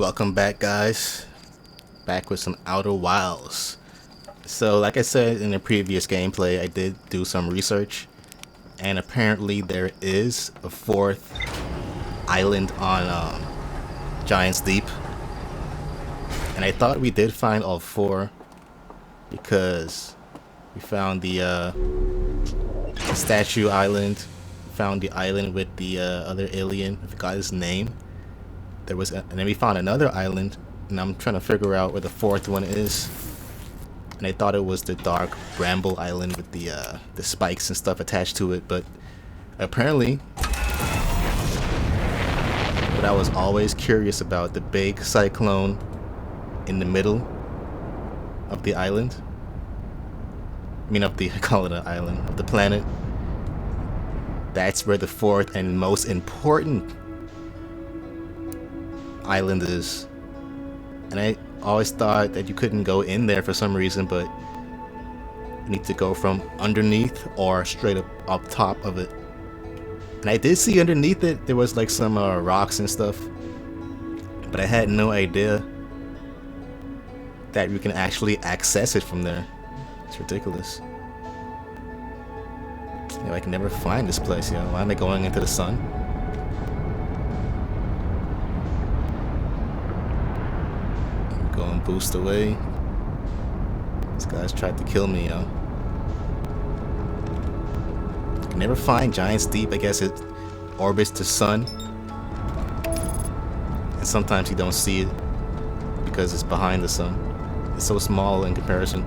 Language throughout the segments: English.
Welcome back, guys. Back with some Outer Wilds. So, like I said in the previous gameplay, I did do some research, and apparently there is a fourth island on Giant's Deep. And I thought we did find all four because we found the Statue Island, found the island with the other alien. I forgot his name. And then we found another island, and I'm trying to figure out where the fourth one is. And I thought it was the Dark Bramble Island with the spikes and stuff attached to it, but apparently, what I was always curious about, the big cyclone in the middle of the island. I mean, I call it an island, of the planet. That's where the fourth and most important island is. And I always thought that you couldn't go in there for some reason, but you need to go from underneath or straight up top of it. And I did see underneath it there was like some rocks and stuff, but I had no idea that you can actually access it from there. It's ridiculous. I can never find this place, Why am I going into the sun? I'm going boost away. These guys tried to kill me, I can never find Giant's Deep. I guess it orbits the sun, and sometimes you don't see it because it's behind the sun. It's so small in comparison.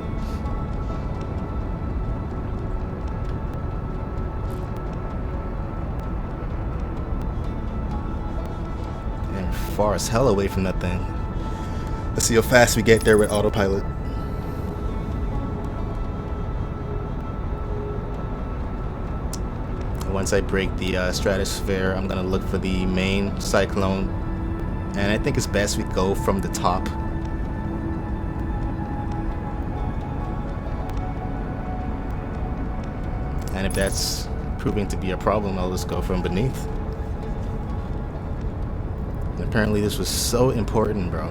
Far as hell away from that thing. Let's see how fast we get there with autopilot. Once I break the stratosphere, I'm gonna look for the main cyclone, and I think it's best we go from the top. And if that's proving to be a problem, I'll just go from beneath. Apparently this was so important, bro.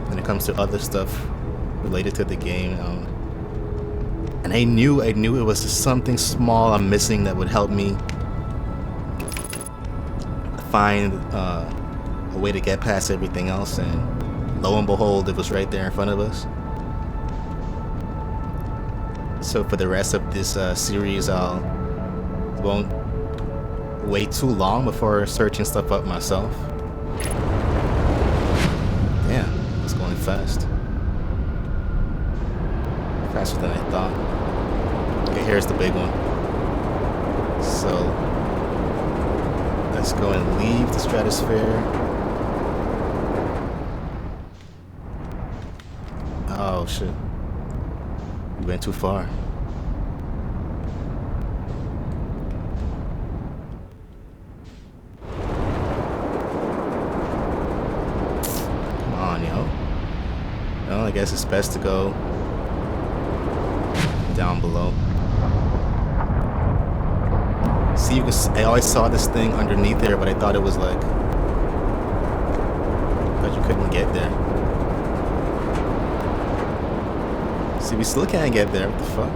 When it comes to other stuff related to the game, and I knew it was just something small I'm missing that would help me find a way to get past everything else, and lo and behold, it was right there in front of us. So for the rest of this series, won't wait too long before searching stuff up myself. Damn, it's going fast. Faster than I thought. Okay, here's the big one. So let's go and leave the stratosphere. Oh shit. We went too far. I guess it's best to go down below. See, I always saw this thing underneath there, but I thought it was like, you couldn't get there. See, we still can't get there. What the fuck?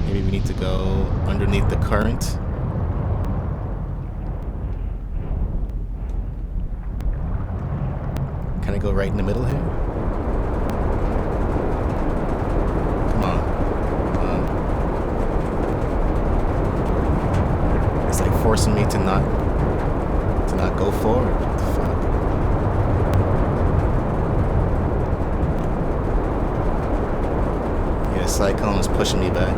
Maybe we need to go underneath the current. Can I go right in the middle here? Come on. It's like forcing me to not go forward. What the fuck? Yeah, Cyclone is pushing me back.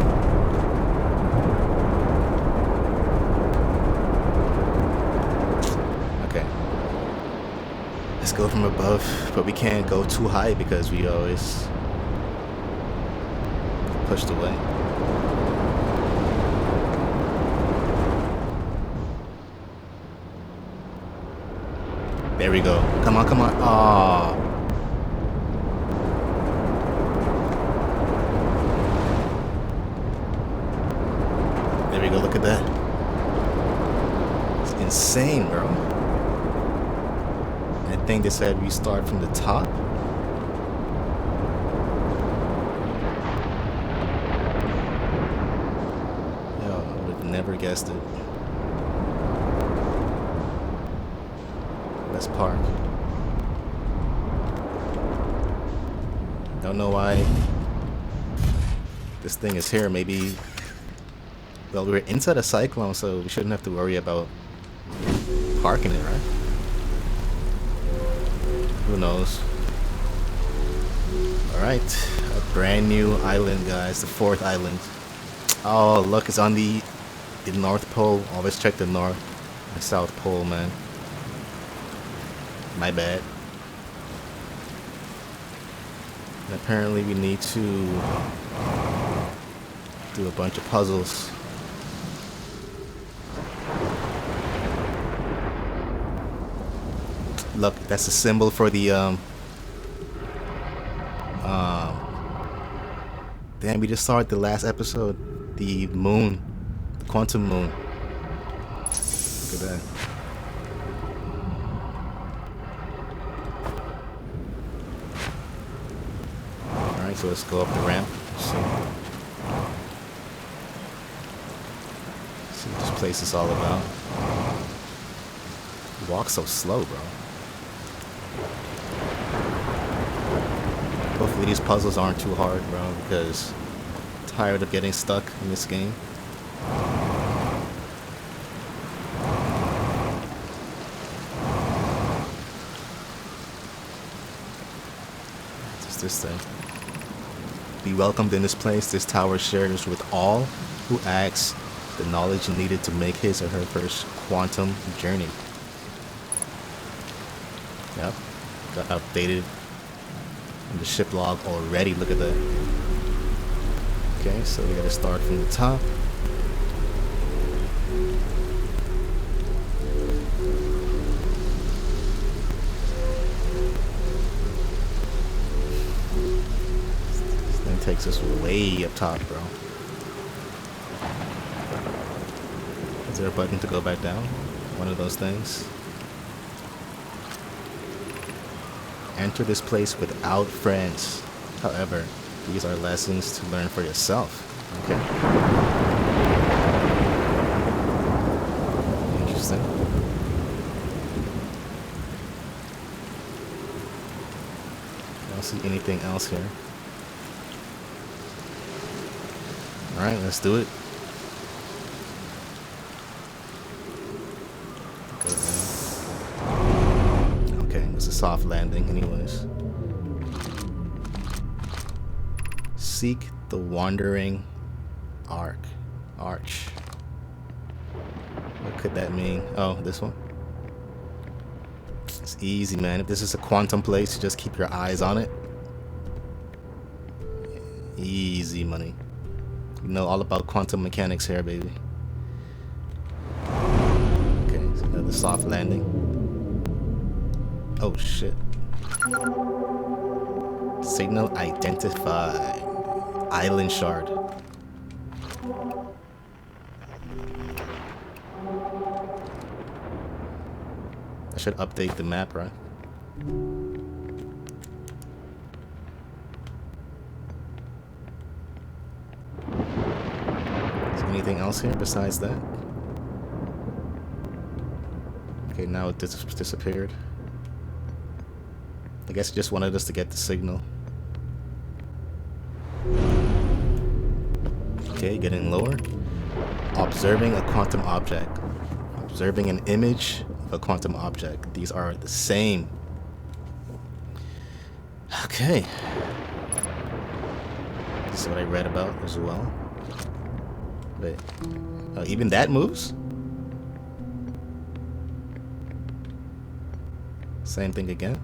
Let's go from above, but we can't go too high because we always pushed away. There we go. Come on, come on. Aww. There we go, look at that. insane, bro. I think they said we start from the top. Yo, I would have never guessed it. Let's park. Don't know why this thing is here. Maybe, well, we're inside a cyclone, so we shouldn't have to worry about parking it, right? Who knows? Alright, a brand new island, guys. The 4th island. Oh, look, it's on the North Pole. Always check the North and South Pole, man. My bad. And apparently we need to do a bunch of puzzles. Look, that's a symbol for the damn, we just saw it the last episode. The moon. The quantum moon. Look at that. Alright, so let's go up the ramp. See what this place is all about. You walk so slow, bro. Hopefully these puzzles aren't too hard, bro, because I'm tired of getting stuck in this game. What's this thing? Be welcomed in this place. This tower shares with all who asks the knowledge needed to make his or her first quantum journey. Yep, got updated in the ship log already. Look at that. Okay, so we gotta start from the top. This thing takes us way up top, bro. Is there a button to go back down? One of those things. Enter this place without friends. However, these are lessons to learn for yourself. Okay. Interesting. I don't see anything else here. Alright, let's do it. Okay, it's a soft landing anyways. Seek the wandering arch. What could that mean? Oh, this one? It's easy, man. If this is a quantum place, just keep your eyes on it. Easy money. You know all about quantum mechanics here, baby. Okay, so another soft landing. Oh shit. Signal identified. Island shard. I should update the map, right? Is there anything else here besides that? Okay, now it disappeared. I guess it just wanted us to get the signal. Okay, getting lower. Observing a quantum object. Observing an image of a quantum object. These are the same. Okay. This is what I read about as well. Wait. Oh, even that moves? Same thing again.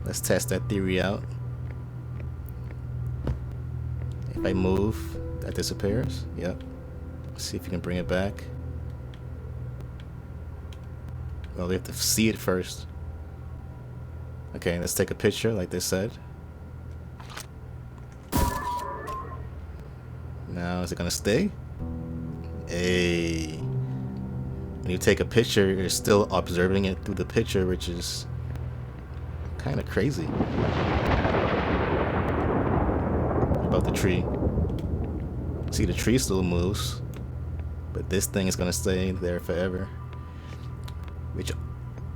Let's test that theory out. If I move, that disappears. Yep. Let's see if you can bring it back. Well, we have to see it first. Okay, let's take a picture like they said. Now, is it gonna stay? Hey. When you take a picture, you're still observing it through the picture, which is kind of crazy. What about the tree? See, the tree still moves, but this thing is gonna stay there forever. Which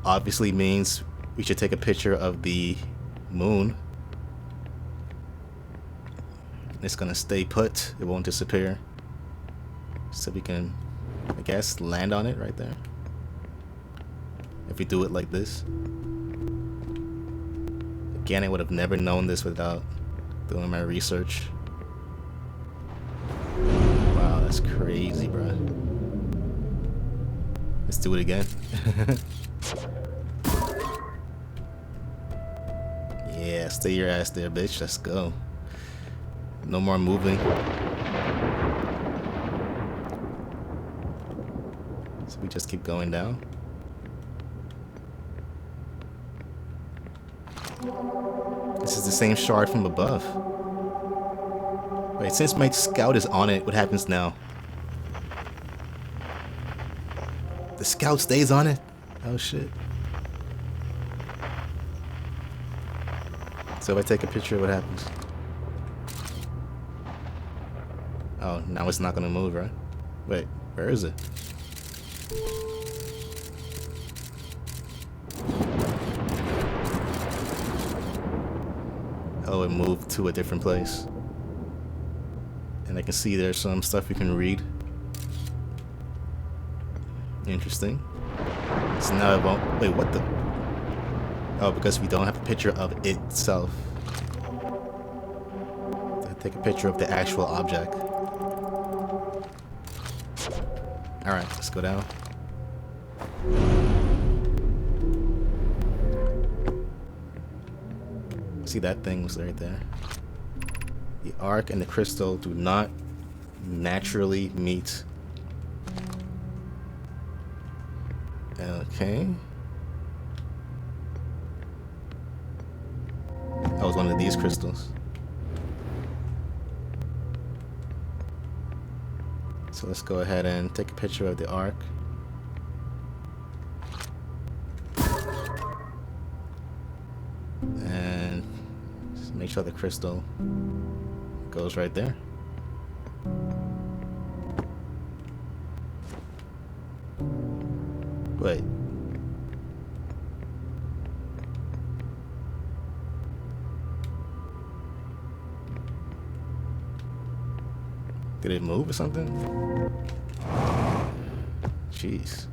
obviously means we should take a picture of the moon. It's gonna stay put, it won't disappear. So we can, I guess, land on it right there. If we do it like this. Again, I would have never known this without doing my research. Wow, that's crazy, bro. Let's do it again. Yeah, stay your ass there, bitch. Let's go. No more moving. So we just keep going down. This is the same shard from above. Wait, since my scout is on it, what happens now? The scout stays on it? Oh shit. So if I take a picture, what happens? Oh, now it's not gonna move, right? Wait, where is it? Oh, it moved to a different place. And I can see there's some stuff you can read. Interesting. So now it won't. Wait, what the? Oh, because we don't have a picture of itself. I take a picture of the actual object. Alright, let's go down. See, that thing was right there. The arc and the crystal do not naturally meet. Okay. That was one of these crystals. So let's go ahead and take a picture of the arc. And just make sure the crystal goes right there. Wait. Did it move or something? Jeez.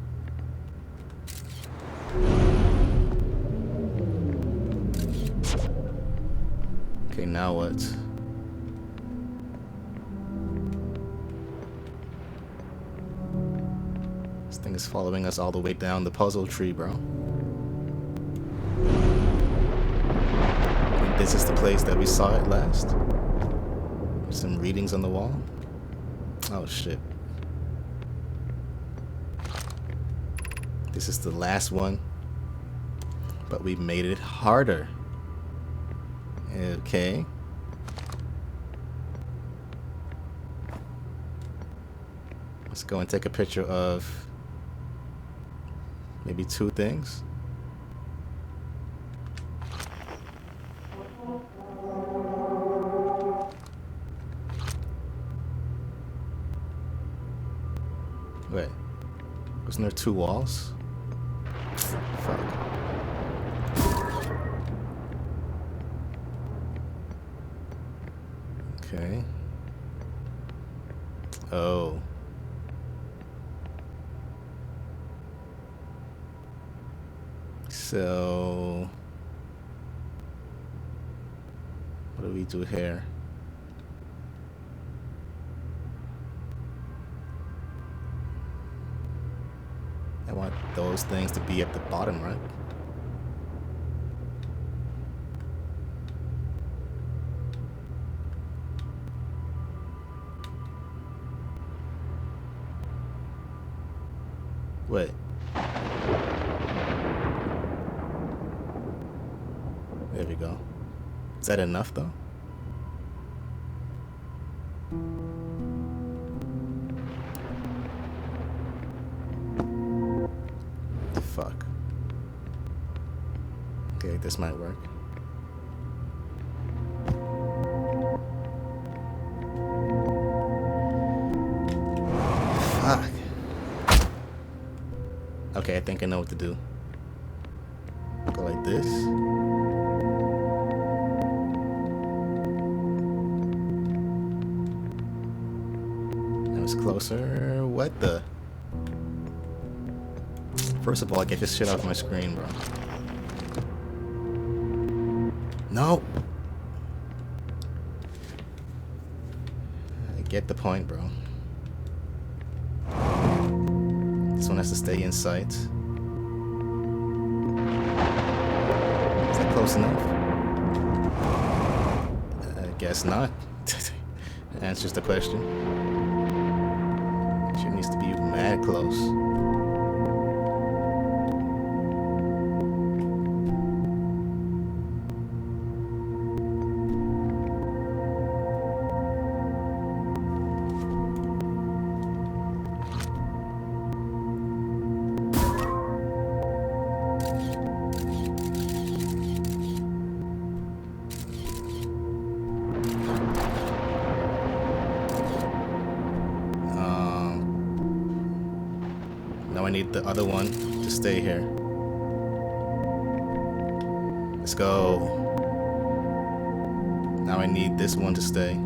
Okay, now what? This thing is following us all the way down the puzzle tree, bro. And this is the place that we saw it last. Some readings on the wall. Oh shit. This is the last one. But we made it harder. Okay. Let's go and take a picture of maybe two things. Wait, wasn't there two walls? Fuck. Okay. Oh. So, what do we do here? I want those things to be at the bottom, right? Wait. There we go. Is that enough though? Okay, this might work. Fuck. Okay, I think I know what to do. Go like this. That was closer. What the? First of all, get this shit off my screen, bro. No! I get the point, bro. This one has to stay in sight. Is that close enough? I guess not. Answers the question. She needs to be mad close. Now I need the other one to stay here. Let's go. Now I need this one to stay.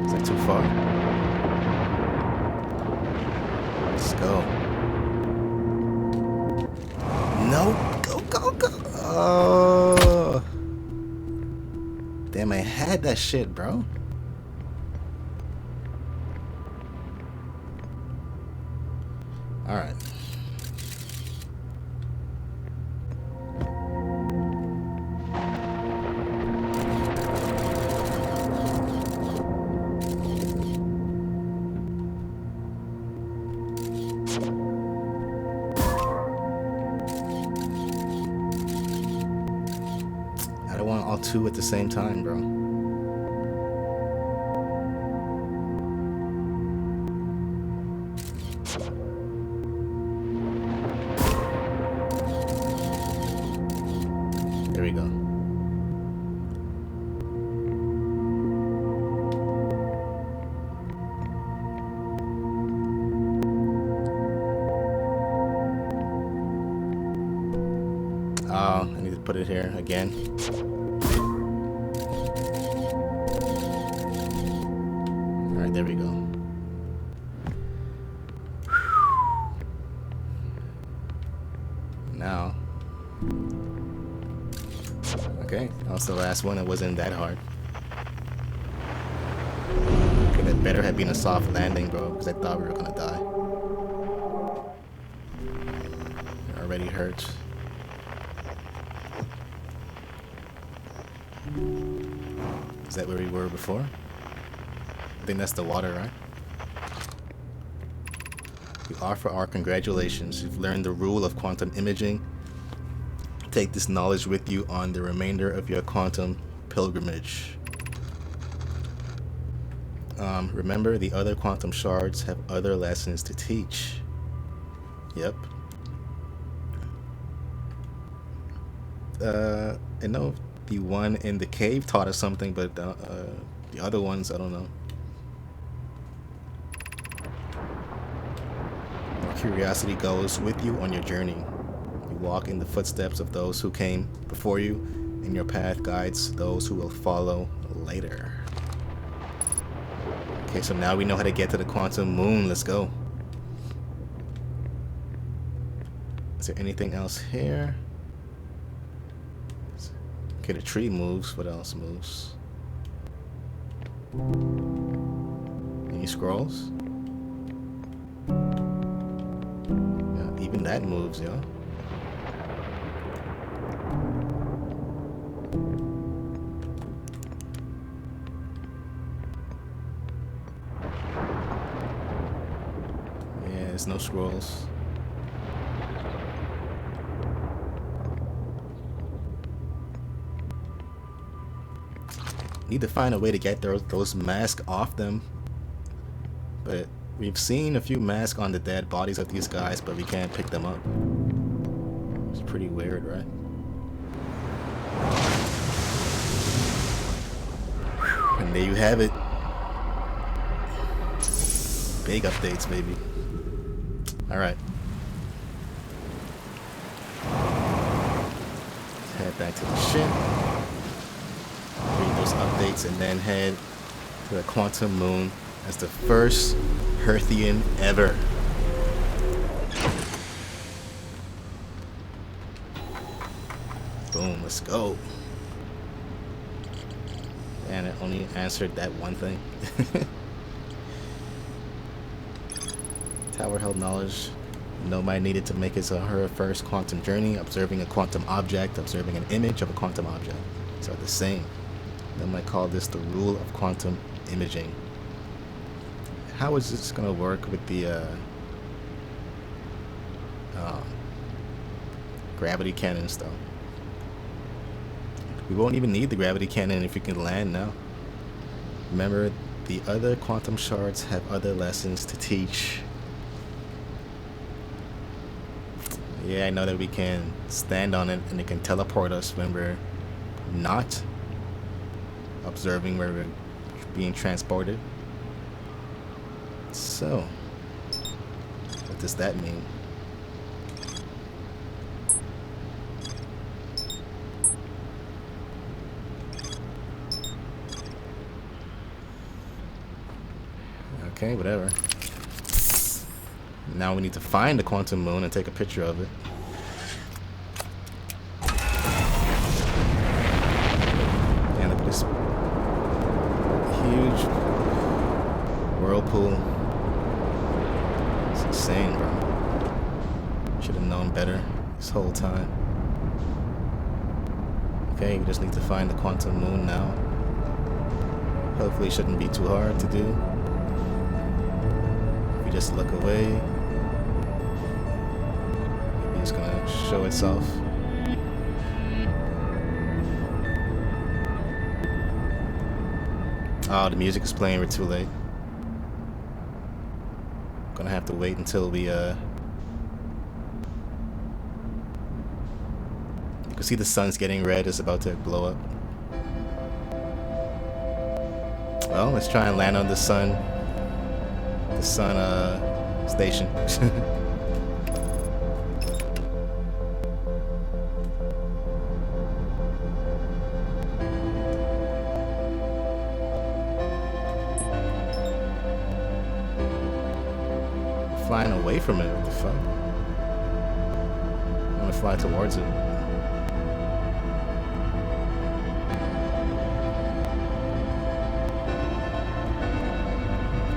Is that too far? Let's go. No! Go, go, go! Oh! Damn, I had that shit, bro. Alright. I don't want all two at the same time, bro. There we go. Oh, I need to put it here again. Alright, there we go. Now. Okay, that was the last one. It wasn't that hard. Okay, that better have been a soft landing, bro, because I thought we were gonna die. It already hurts. Is that where we were before? I think that's the water, right? We offer our congratulations. You've learned the rule of quantum imaging. Take this knowledge with you on the remainder of your quantum pilgrimage. Remember, the other quantum shards have other lessons to teach. Yep. I know the one in the cave taught us something, but the other ones, I don't know. Your curiosity goes with you on your journey. You walk in the footsteps of those who came before you, and your path guides those who will follow later. Okay, so now we know how to get to the quantum moon. Let's go. Is there anything else here? Okay, the tree moves. What else moves? Any scrolls? Yeah, even that moves, yo. there's no scrolls. Need to find a way to get those masks off them. But we've seen a few masks on the dead bodies of these guys, but we can't pick them up. It's pretty weird, right? And there you have it. Big updates, baby. Alright. Let's head back to the ship. Read those updates and then head to the Quantum Moon as the first Earthian ever. Boom, let's go. And it only answered that one thing. Tower held knowledge. Nomai needed to make his or her first quantum journey, observing a quantum object, observing an image of a quantum object. So the same. Nomai called this the rule of quantum imaging. How is this going to work with the gravity cannons, though? We won't even need the gravity cannon if we can land now. Remember, the other quantum shards have other lessons to teach. Yeah, I know that we can stand on it and it can teleport us when we're not observing where we're being transported. So, what does that mean? Okay, whatever. Now we need to find the quantum moon and take a picture of it. And look at this huge whirlpool. It's insane, bro. Should have known better this whole time. Okay, we just need to find the quantum moon now. Hopefully it shouldn't be too hard to do. If we just look away, maybe it's gonna show itself. Oh, the music is playing, we're too late. Gonna have to wait until we you can see the sun's getting red, it's about to blow up. Well, let's try and land on the sun station. Flying away from it, what the fuck? I want to fly towards it.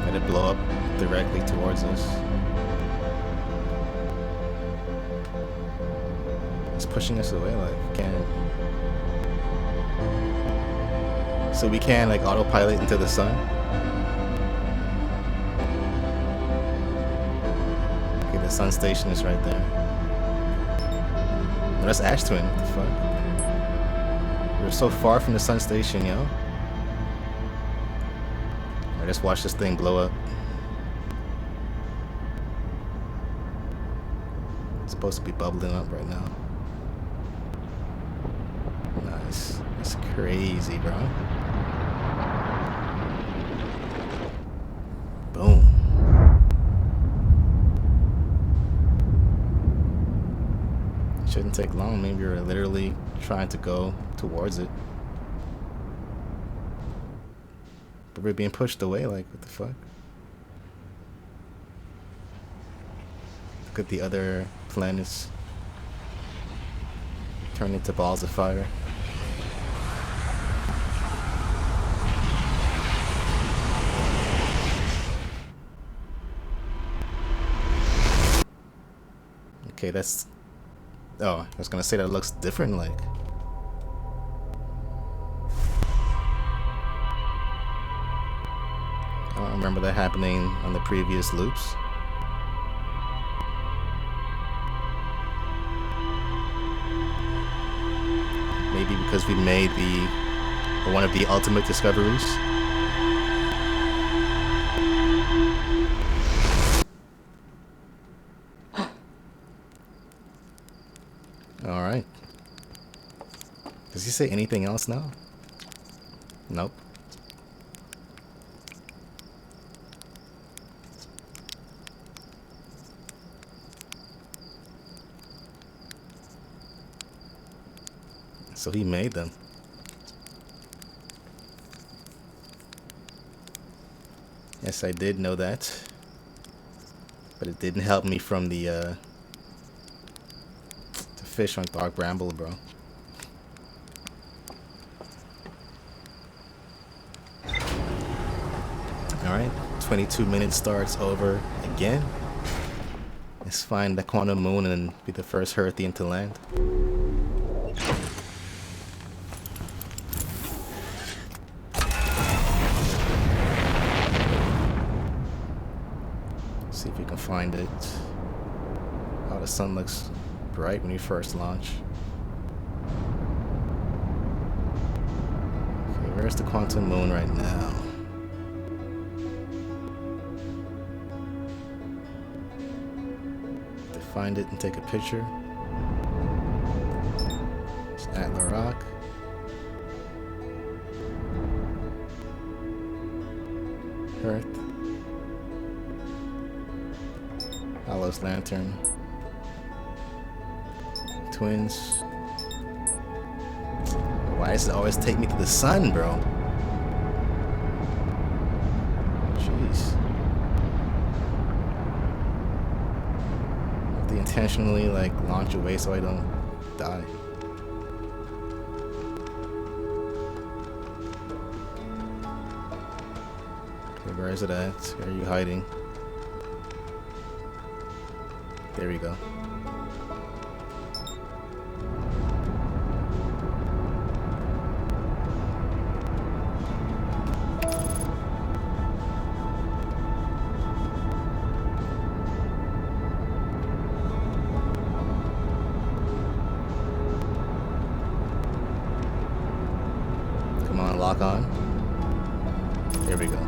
Let it blow up directly towards us. It's pushing us away, like, can't. So we can, like, autopilot into the sun? The sun station is right there. No, that's Ash Twin. What the fuck? We're so far from the sun station, yo. I just watch this thing blow up. It's supposed to be bubbling up right now. Nice. It's crazy, bro. Boom. Shouldn't take long. Maybe you're literally trying to go towards it, but we're being pushed away. Like, what the fuck? Look at the other planets turn into balls of fire. Okay, that's. Oh, I was gonna say that looks different, like. I don't remember that happening on the previous loops. because we made one of the ultimate discoveries. All right. Does he say anything else now? Nope. So he made them. Yes, I did know that. But it didn't help me from the fish on Dark Bramble, bro. Alright, 22 minutes starts over again. Let's find the quantum moon and be the first Hearthian to land. See if we can find it. Oh, the sun looks bright when you first launch. Okay, where's the quantum moon right now? To find it and take a picture. It's at the rock. Earth. Hollow's lantern. Twins. Why does it always take me to the sun, bro? Jeez. I have to intentionally like launch away so I don't die. Okay, where is it at? Where are you hiding? There we go. Come on, lock on. There we go.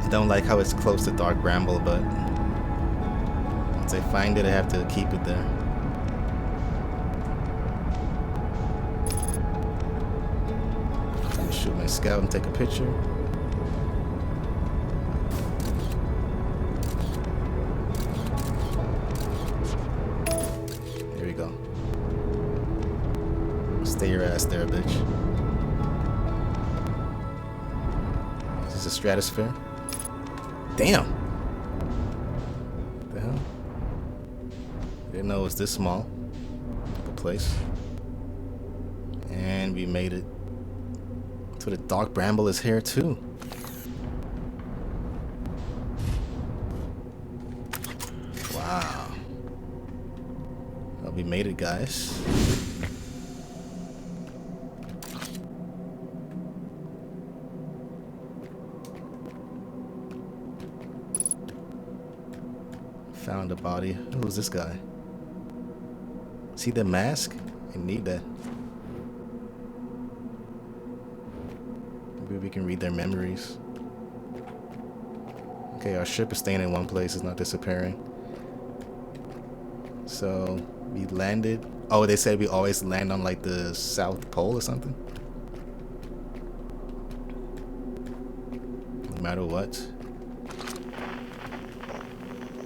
I don't like how it's close to Dark Bramble, but once I find it, I have to keep it there. I'm gonna shoot my scout and take a picture. There we go. Stay your ass there, bitch. Is this a stratosphere? Damn! What the hell? I didn't know it was this small of a place. And we made it. So the Dark Bramble is here too. Wow. Well, we made it, guys. Found a body. Who's this guy? See the mask? I need that. Maybe we can read their memories. Okay, our ship is staying in one place. It's not disappearing. So, we landed. Oh, they said we always land on like the South Pole or something? No matter what.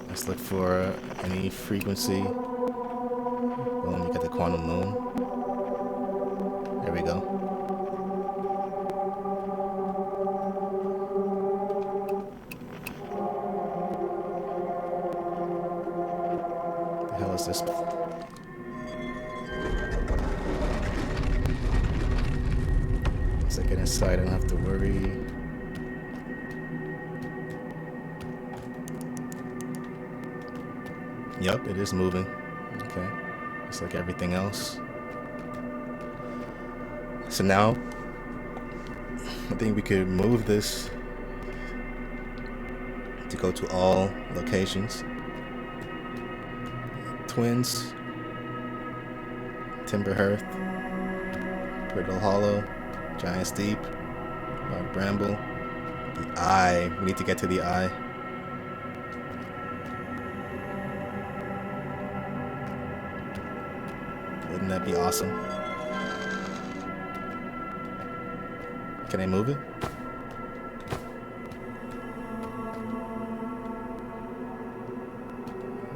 Let's look for any frequency. Boom, we got the quantum moon. There we go. The hell is this? Once I get inside, I don't have to worry. Yup, it is moving. Okay. It's like everything else. So now, I think we could move this to go to all locations. Twins. Timber Hearth, Brittle Hollow, Giant's Deep, Bramble, the Eye. We need to get to the Eye. Wouldn't that be awesome? Can I move it?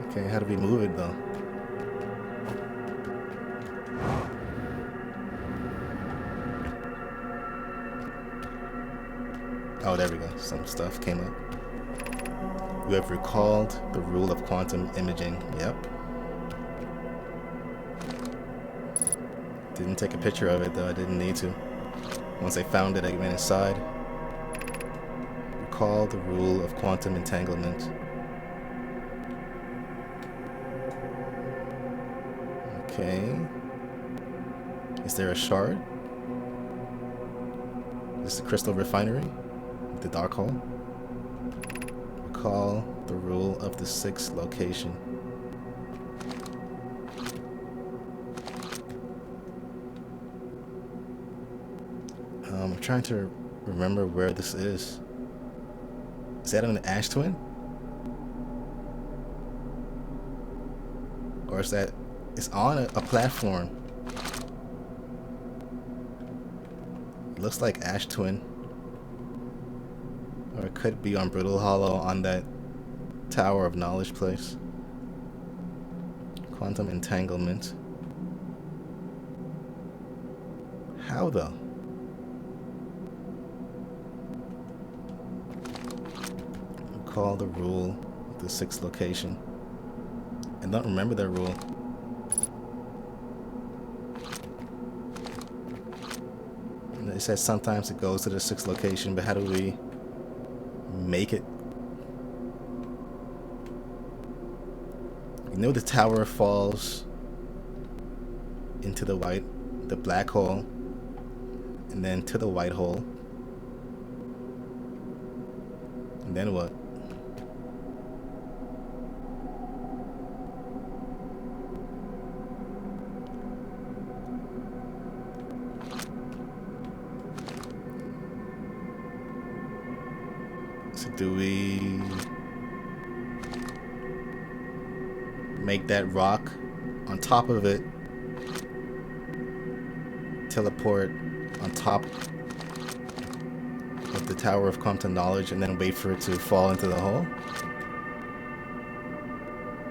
Okay, how do we move it though? Oh, there we go. Some stuff came up. You have recalled the rule of quantum imaging. Yep. Didn't take a picture of it though. I didn't need to. Once I found it, I went inside. Recall the rule of quantum entanglement. Okay. Is there a shard? Is this the crystal refinery? The dark hole? Recall the rule of the 6th location. I'm trying to remember where this is. Is that an ash twin? Or is that... It's on a platform. It looks like ash twin. Or it could be on Brittle Hollow on that Tower of Knowledge place. Quantum entanglement. How though? Recall the rule of the 6th location. I don't remember that rule. It says sometimes it goes to the 6th location, but how do we make it? You know the tower falls into the black hole, and then to the white hole. And then what? So do we make that rock on top of it, teleport on top of the Tower of Quantum Knowledge, and then wait for it to fall into the hole?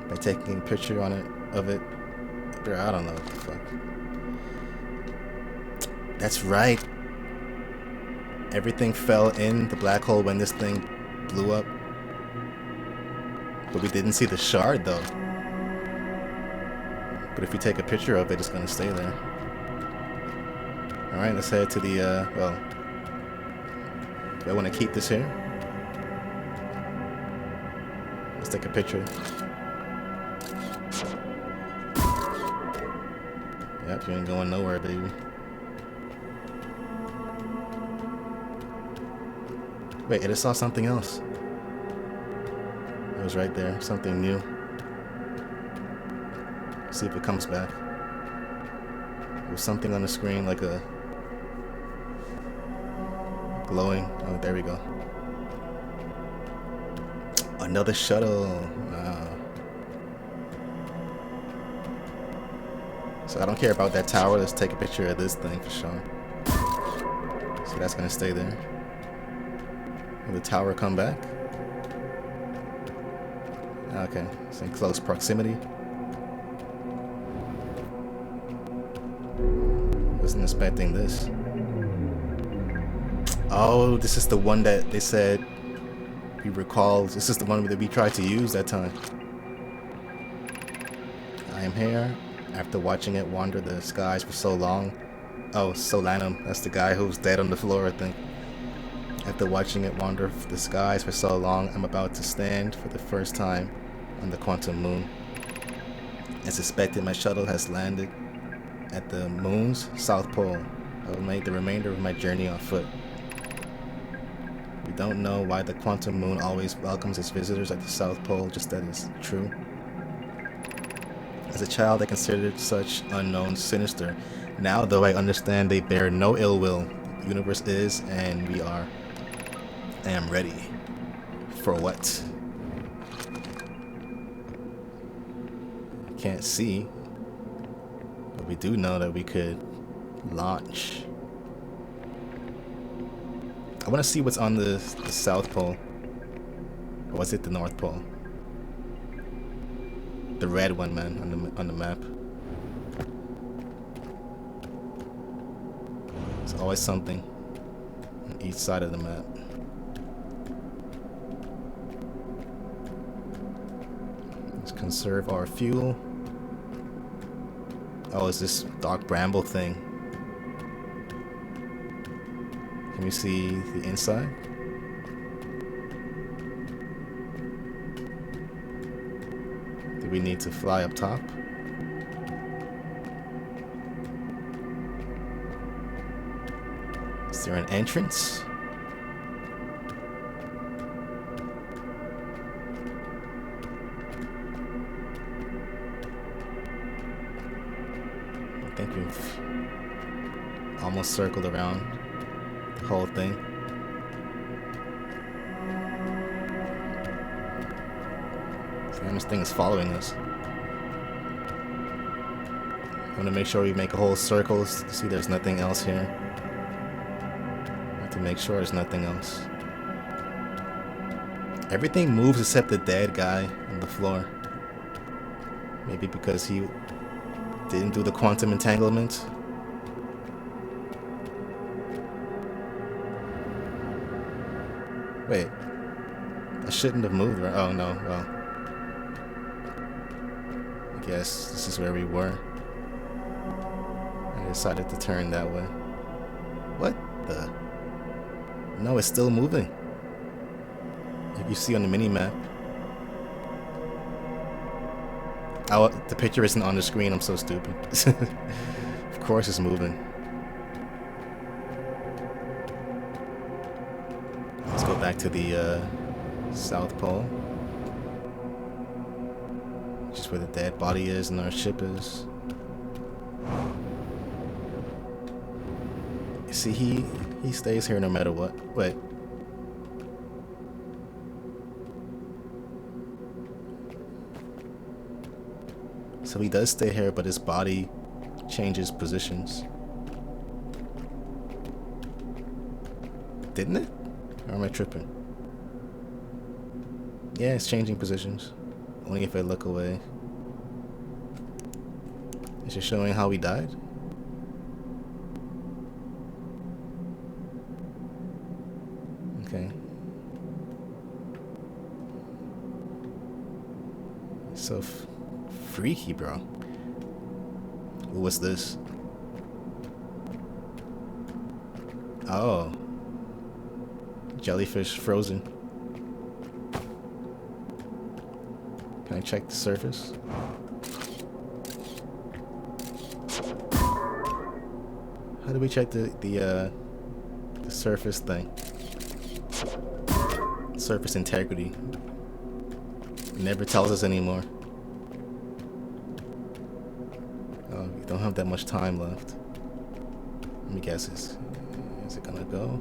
By taking a picture of it? Bro, I don't know what the fuck. That's right. Everything fell in the black hole when this thing blew up. But we didn't see the shard though. But if we take a picture of it, it's gonna stay there. Alright, let's head to the, well, do I want to keep this here? Let's take a picture. Yep, you ain't going nowhere, baby. Wait, I just saw something else. It was right there, something new. See if it comes back. There was something on the screen like a glowing. Oh, there we go. Another shuttle. Wow. So I don't care about that tower. Let's take a picture of this thing for sure. So that's gonna stay there. Will the tower come back? Okay, it's in close proximity. Wasn't expecting this. Oh, this is the one that they said we recalled. This is the one that we tried to use that time. I am here after watching it wander the skies for so long. Oh, Solanum. That's the guy who's dead on the floor, I think. After watching it wander the skies for so long, I'm about to stand for the first time on the quantum moon. As expected, my shuttle has landed at the moon's south pole. I will make the remainder of my journey on foot. We don't know why the quantum moon always welcomes its visitors at the south pole, just that it's true. As a child, I considered such unknowns sinister. Now, though, I understand they bear no ill will. The universe is, and we are. I am ready. For what? I can't see, but we do know that we could launch. I want to see what's on the South Pole. Or was it the North Pole? The red one, man, on the map. There's always something on each side of the map. Let's conserve our fuel. Oh, it's this dark bramble thing. Can we see the inside? Do we need to fly up top? Is there an entrance? I think we've almost circled around the whole thing. So this thing is following us. I want to make sure we make a whole circle to see there's nothing else here. I have to make sure there's nothing else. Everything moves except the dead guy on the floor. Maybe because he didn't do the quantum entanglement. Wait. I shouldn't have moved, right? Oh no, well. I guess this is where we were. I decided to turn that way. What the? No, it's still moving. Like you see on the mini-map. Oh, the picture isn't on the screen. I'm so stupid. Of course it's moving. Let's go back to the South Pole. Just where the dead body is and our ship is. You see, he stays here no matter what. Wait. So he does stay here, but his body changes positions. Didn't it? Or am I tripping? Yeah, it's changing positions. Only if I look away. Is it showing how he died? Okay. So freaky, bro. What's this? Oh. Jellyfish frozen. Can I check the surface? How do we check the surface thing? Surface integrity. It never tells us anymore. Oh, we don't have that much time left. Let me guess, is it gonna go?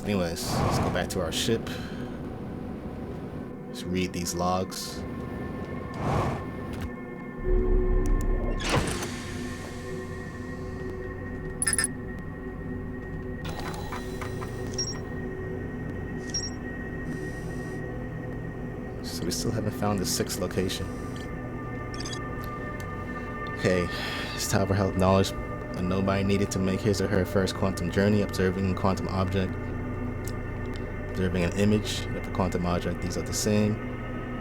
Anyways, let's go back to our ship. Let's read these logs. So we still haven't found the 6th location. Okay, this tower held knowledge a Nomai needed to make his or her first quantum journey, observing a quantum object, observing an image of a quantum object. These are the same.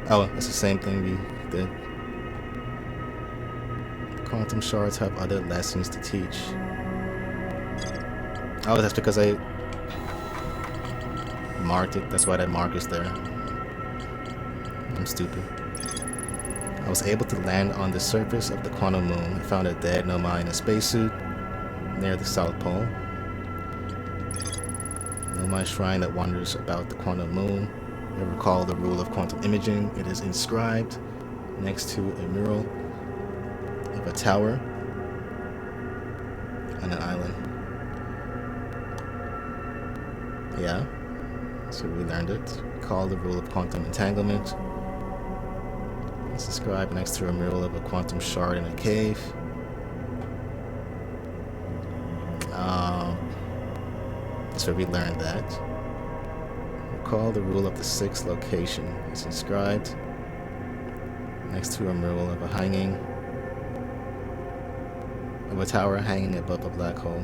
Oh, that's the same thing we did. Quantum shards have other lessons to teach. Oh, that's because I marked it. That's why that mark is there. I'm stupid. I was able to land on the surface of the quantum moon. I found a dead Nomai in a spacesuit near the South Pole. Nomai shrine that wanders about the quantum moon. I recall the rule of quantum imaging. It is inscribed. next to a mural of a tower on an island. Yeah, so we learned it. Call the rule of quantum entanglement. It's described next to a mural of a quantum shard in a cave. So we learned that. Recall the rule of the sixth location. It's inscribed next to a mural of a tower hanging above a black hole.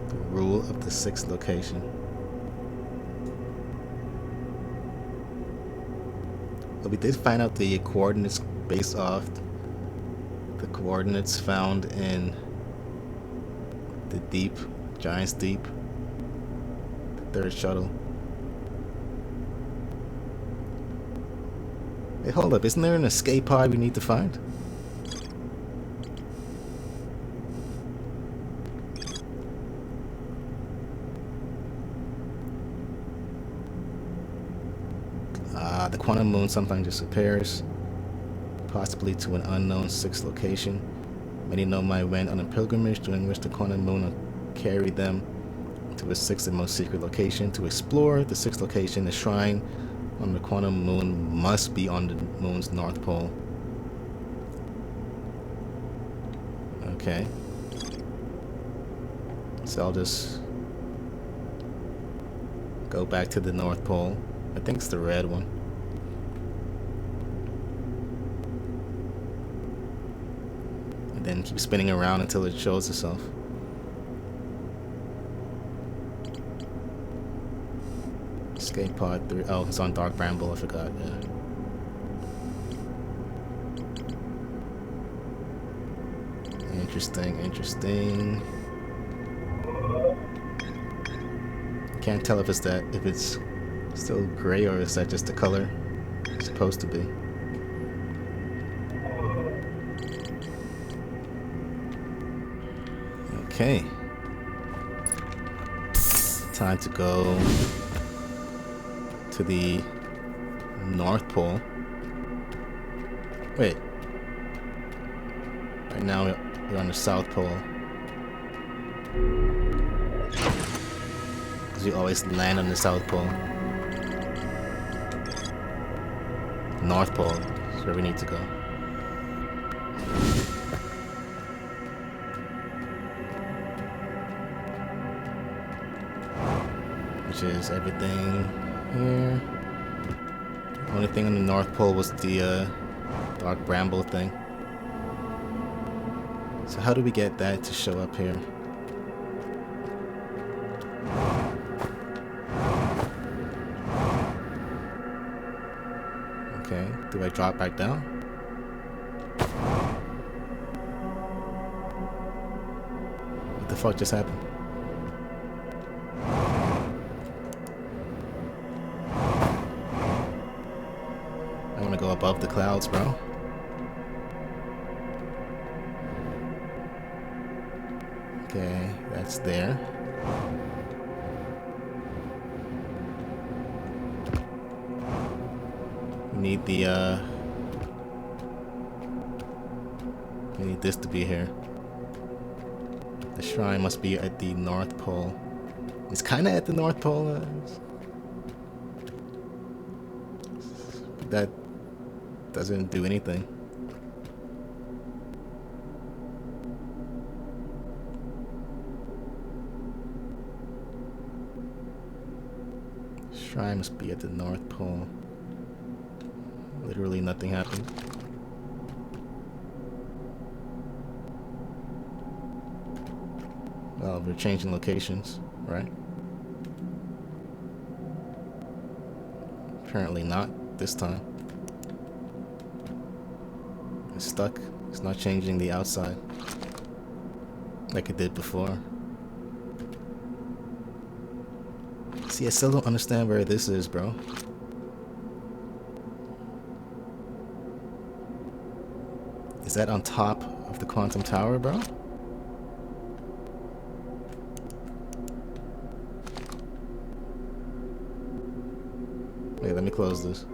The rule of the sixth location. But we did find out the coordinates based off the coordinates found in the deep, Giant's Deep, the third shuttle. Hey, hold up, isn't there an escape pod we need to find? The quantum moon sometimes disappears, possibly to an unknown sixth location. Many Nomai went on a pilgrimage during which the quantum moon carried them to a sixth and most secret location. To explore the sixth location, the shrine on the quantum moon must be on the moon's north pole. Okay. So I'll just go back to the north pole. I think it's the red one. And then keep spinning around until it shows itself. Escape pod 3. Oh, it's on Dark Bramble, I forgot. Yeah. Interesting. Can't tell if it's still gray or is that just the color it's supposed to be. Okay. Time to go to the North Pole. Wait. Right now we're on the South Pole. Because we always land on the South Pole. North Pole is where we need to go. Which is everything here. Only thing on the North Pole was the Dark Bramble thing. So how do we get that to show up here? Okay, do I drop back down? What the fuck just happened? I wanna go above the clouds, bro. Okay, that's there. We need the we need this to be here. The shrine must be at the North Pole. It's kinda at the North Pole. But that doesn't do anything. Shrine must be at the North Pole. Literally nothing happened. Well, we're changing locations, right? Apparently not this time. It's stuck. It's not changing the outside like it did before. See, I still don't understand where this is, bro. Is that on top of the quantum tower, bro? Okay, let me close this.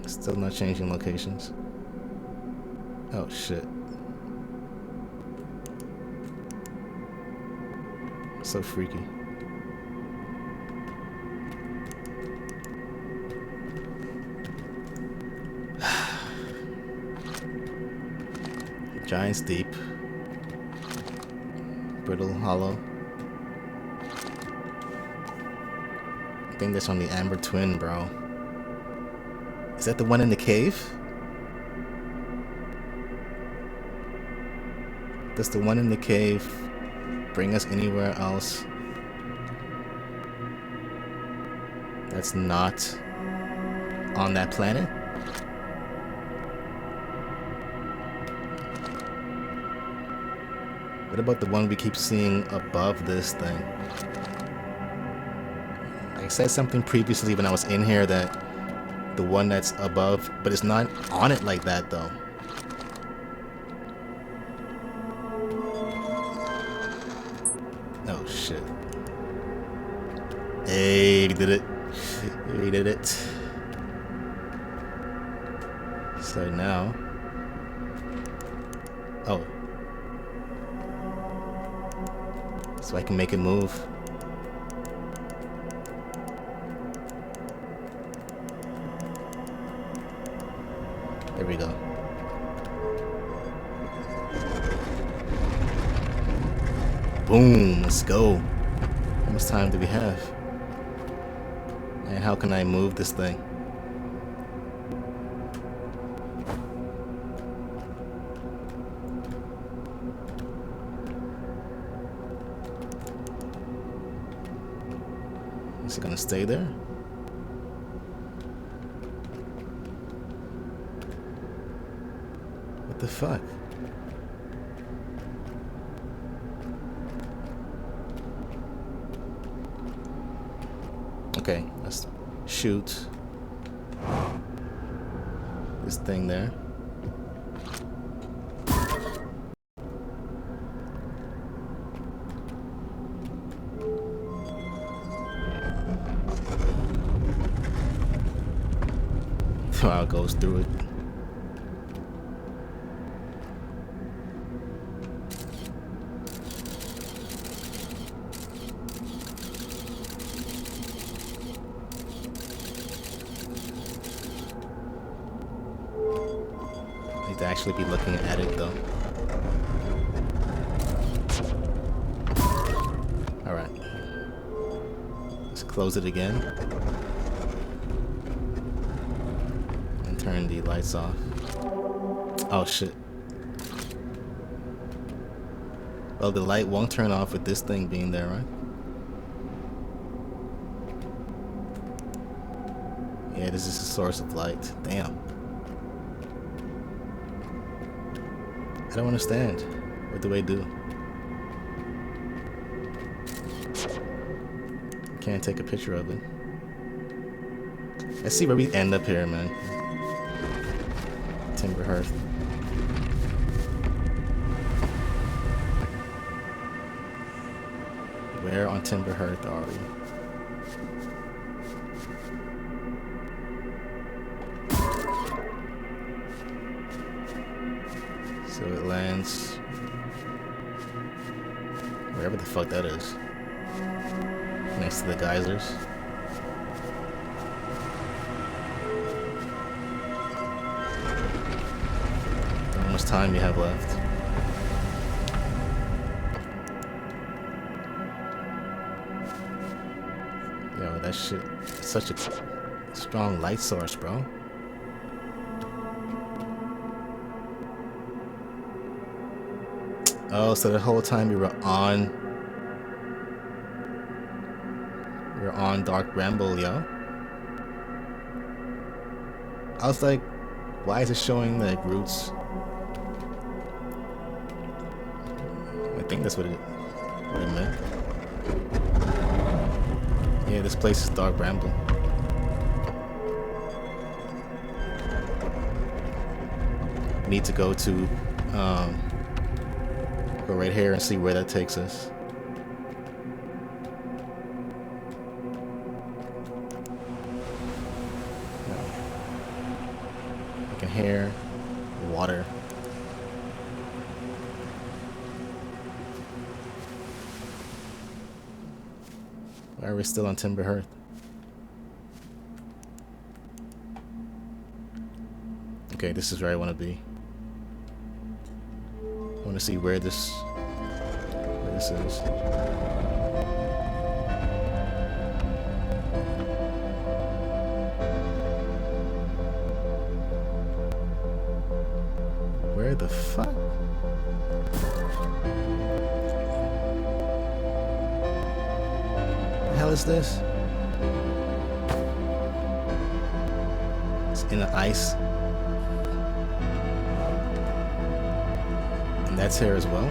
Still not changing locations. Oh shit. So freaky. Giant's Deep. Brittle Hollow. I think that's on the Amber Twin, bro. Is that the one in the cave? Does the one in the cave bring us anywhere else that's not on that planet? What about the one we keep seeing above this thing? I said something previously when I was in here that the one that's above, but it's not on it like that though. Oh shit. Hey, we did it. We did it. So now... Oh. So I can make it move. There we go. Boom, let's go. How much time do we have? And how can I move this thing? Is it gonna stay there? What the fuck? Okay, let's shoot this thing there. Wow, it goes through it. To actually be looking at it though. Alright. Let's close it again. And turn the lights off. Oh shit. Well, the light won't turn off with this thing being there, right? Yeah, this is a source of light. Damn. I don't understand. What do I do? Can't take a picture of it. Let's see where we end up here, man. Timber Hearth. Where on Timber Hearth are we? So it lands wherever the fuck that is. Next to the geysers. How much time you have left? Yo, that shit is such a strong light source, bro. Oh, so the whole time we were on Dark Bramble, yo. I was like, why is it showing like roots? I think that's what it meant. Yeah, this place is Dark Bramble. Need to go to Go right here and see where that takes us. I can hear water. Why are we still on Timber Hearth? Okay, this is where I want to be. I want to see where this is. Where the fuck? The hell is this? It's in the ice. And that's here as well.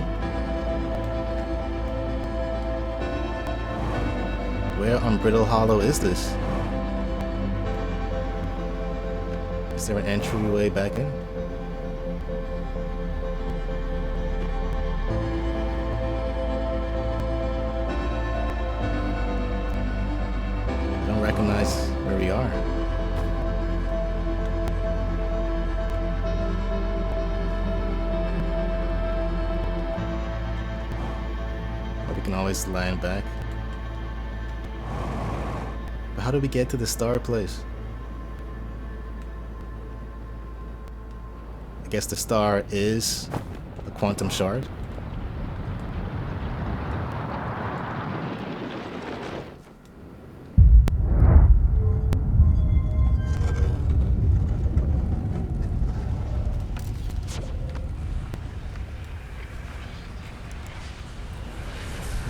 Where on Brittle Hollow is this? Is there an entryway back in? I don't recognize where we are. But we can always land back. But how do we get to the star place? I guess the star is a quantum shard.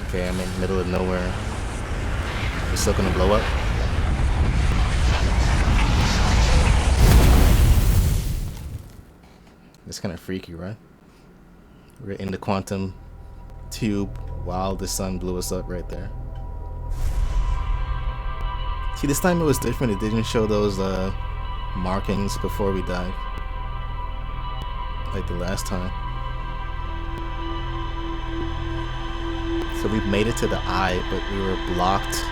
Okay, I'm in the middle of nowhere. It's still gonna blow up. It's kind of freaky, right? We're in the quantum tube while the sun blew us up right there. See, this time it was different. It didn't show those markings before we died, like the last time. So we made it to the eye, but we were blocked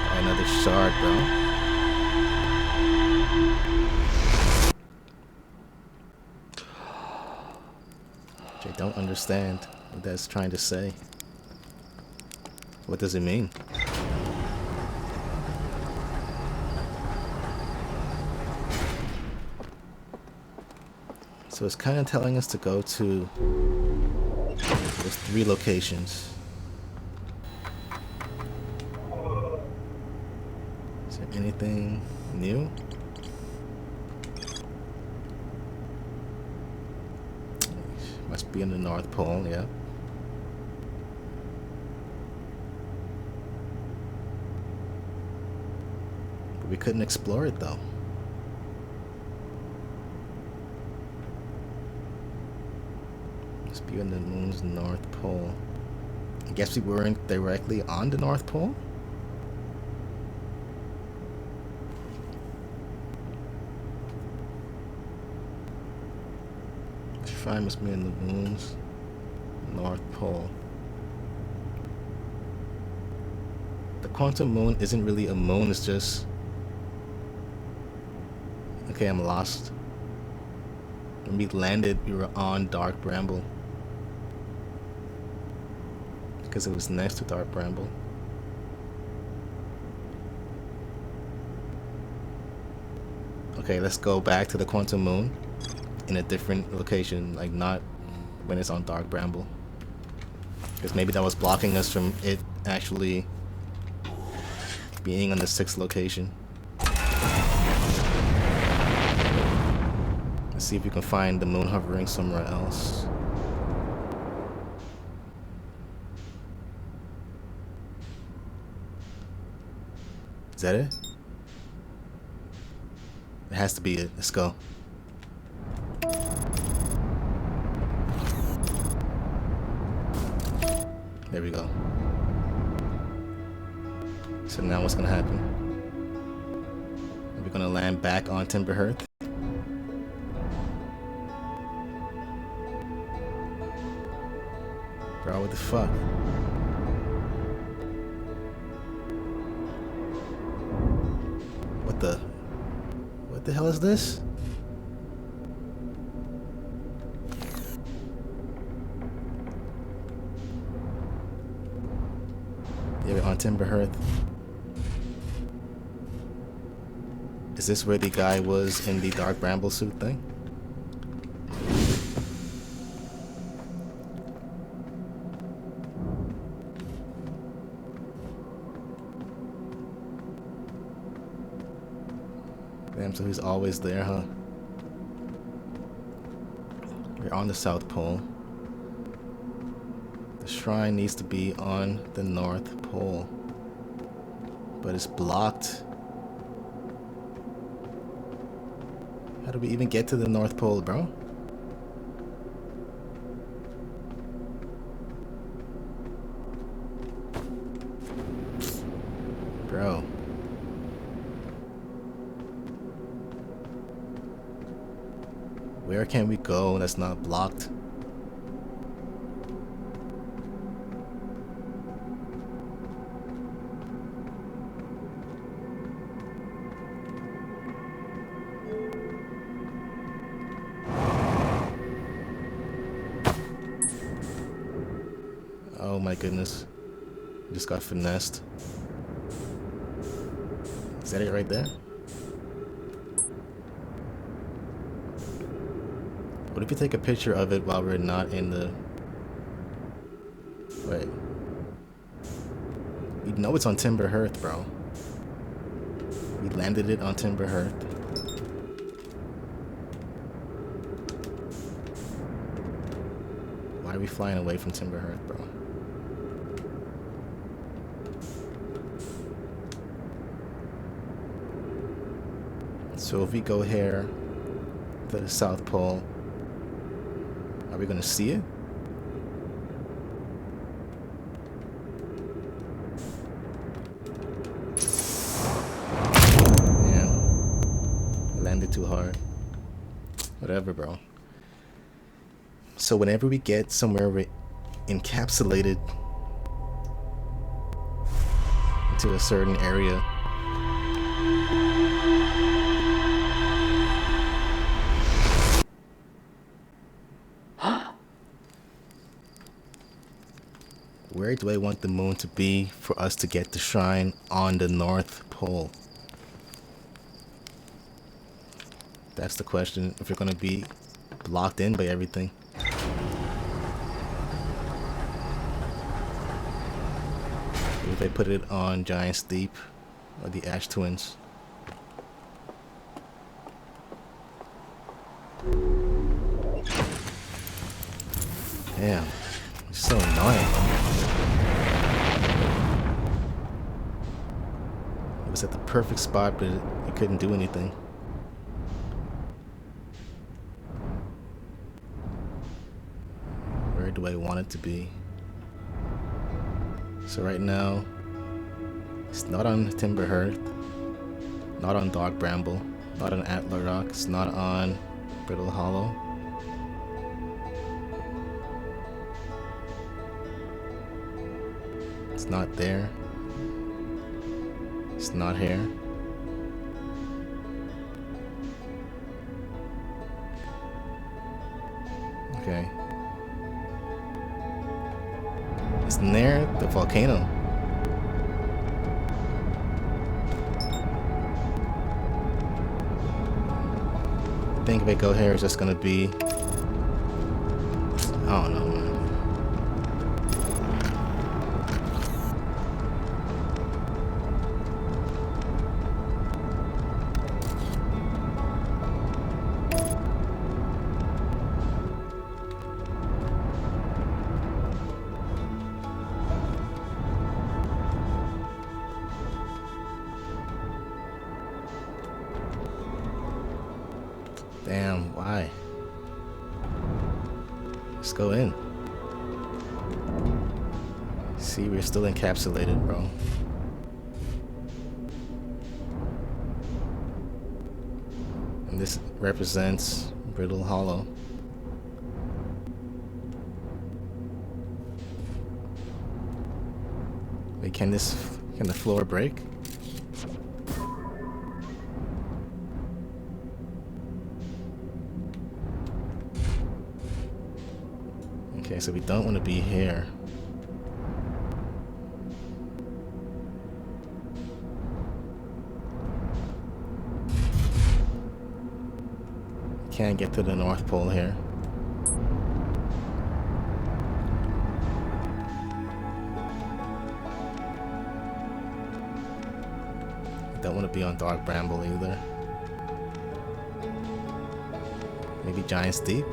by another shard, bro. I don't understand what that's trying to say. What does it mean? So it's kind of telling us to go to those 3 locations. Is there anything new? Must be in the North Pole, yeah. But we couldn't explore it though. Must be in the moon's North Pole. I guess we weren't directly on the North Pole? Shrine must be in the moon's North Pole. The quantum moon isn't really a moon, it's just... Okay, I'm lost. When we landed, we were on Dark Bramble. Because it was next to Dark Bramble. Okay, let's go back to the quantum moon in a different location, like not when it's on Dark Bramble. Because maybe that was blocking us from it actually being on the 6th location. Let's see if we can find the moon hovering somewhere else. Is that it? It has to be it. Let's go. There we go. So now what's gonna happen? Are we gonna land back on Timber Hearth? Bro, what the fuck? What the hell is this? Yeah, we're on Timber Hearth. Is this where the guy was in the dark bramble suit thing? Damn, so he's always there, huh? We're on the South Pole. The shrine needs to be on the North Pole. But it's blocked. How do we even get to the North Pole, bro? Bro. Where can we go that's not blocked? Oh my goodness. Just got finessed. Is that it right there? What if you take a picture of it while we're not in the... Wait. You know it's on Timber Hearth, bro. We landed it on Timber Hearth. Why are we flying away from Timber Hearth, bro? So if we go here to the South Pole, are we gonna see it? Yeah. Landed too hard. Whatever, bro. So whenever we get somewhere we're encapsulated into a certain area, where do I want the moon to be for us to get the shrine on the North Pole? That's the question. If you're gonna be blocked in by everything. If I put it on Giant's Deep or the Ash Twins. Damn, it's so annoying. It was at the perfect spot, but it couldn't do anything. Where do I want it to be? So right now, it's not on Timber Hearth, not on Dark Bramble, not on Antler Rock, it's not on Brittle Hollow. It's not there. It's not here. Okay. It's near the volcano. I think if I go here, it's just gonna be... I don't know, man. Damn, why? Let's go in. See, we're still encapsulated, bro. And this represents Brittle Hollow. Can the floor break? Okay, so we don't want to be here. Can't get to the North Pole here. Don't want to be on Dark Bramble either. Maybe Giant's Deep?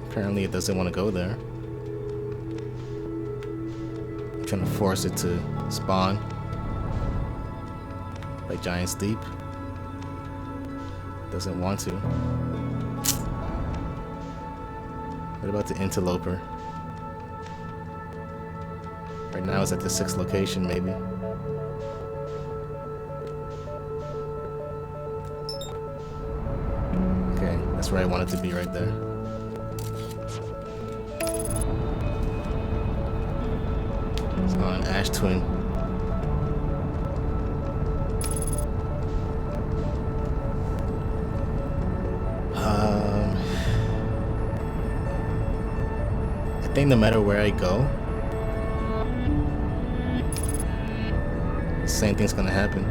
Apparently it doesn't want to go there. I'm trying to force it to spawn by Giant's Deep. Doesn't want to. What about the Interloper? Right now it's at the 6th location, maybe. Okay, that's where I want it to be, right there. It's on Ash Twin. I think no matter where I go, the same thing's gonna happen.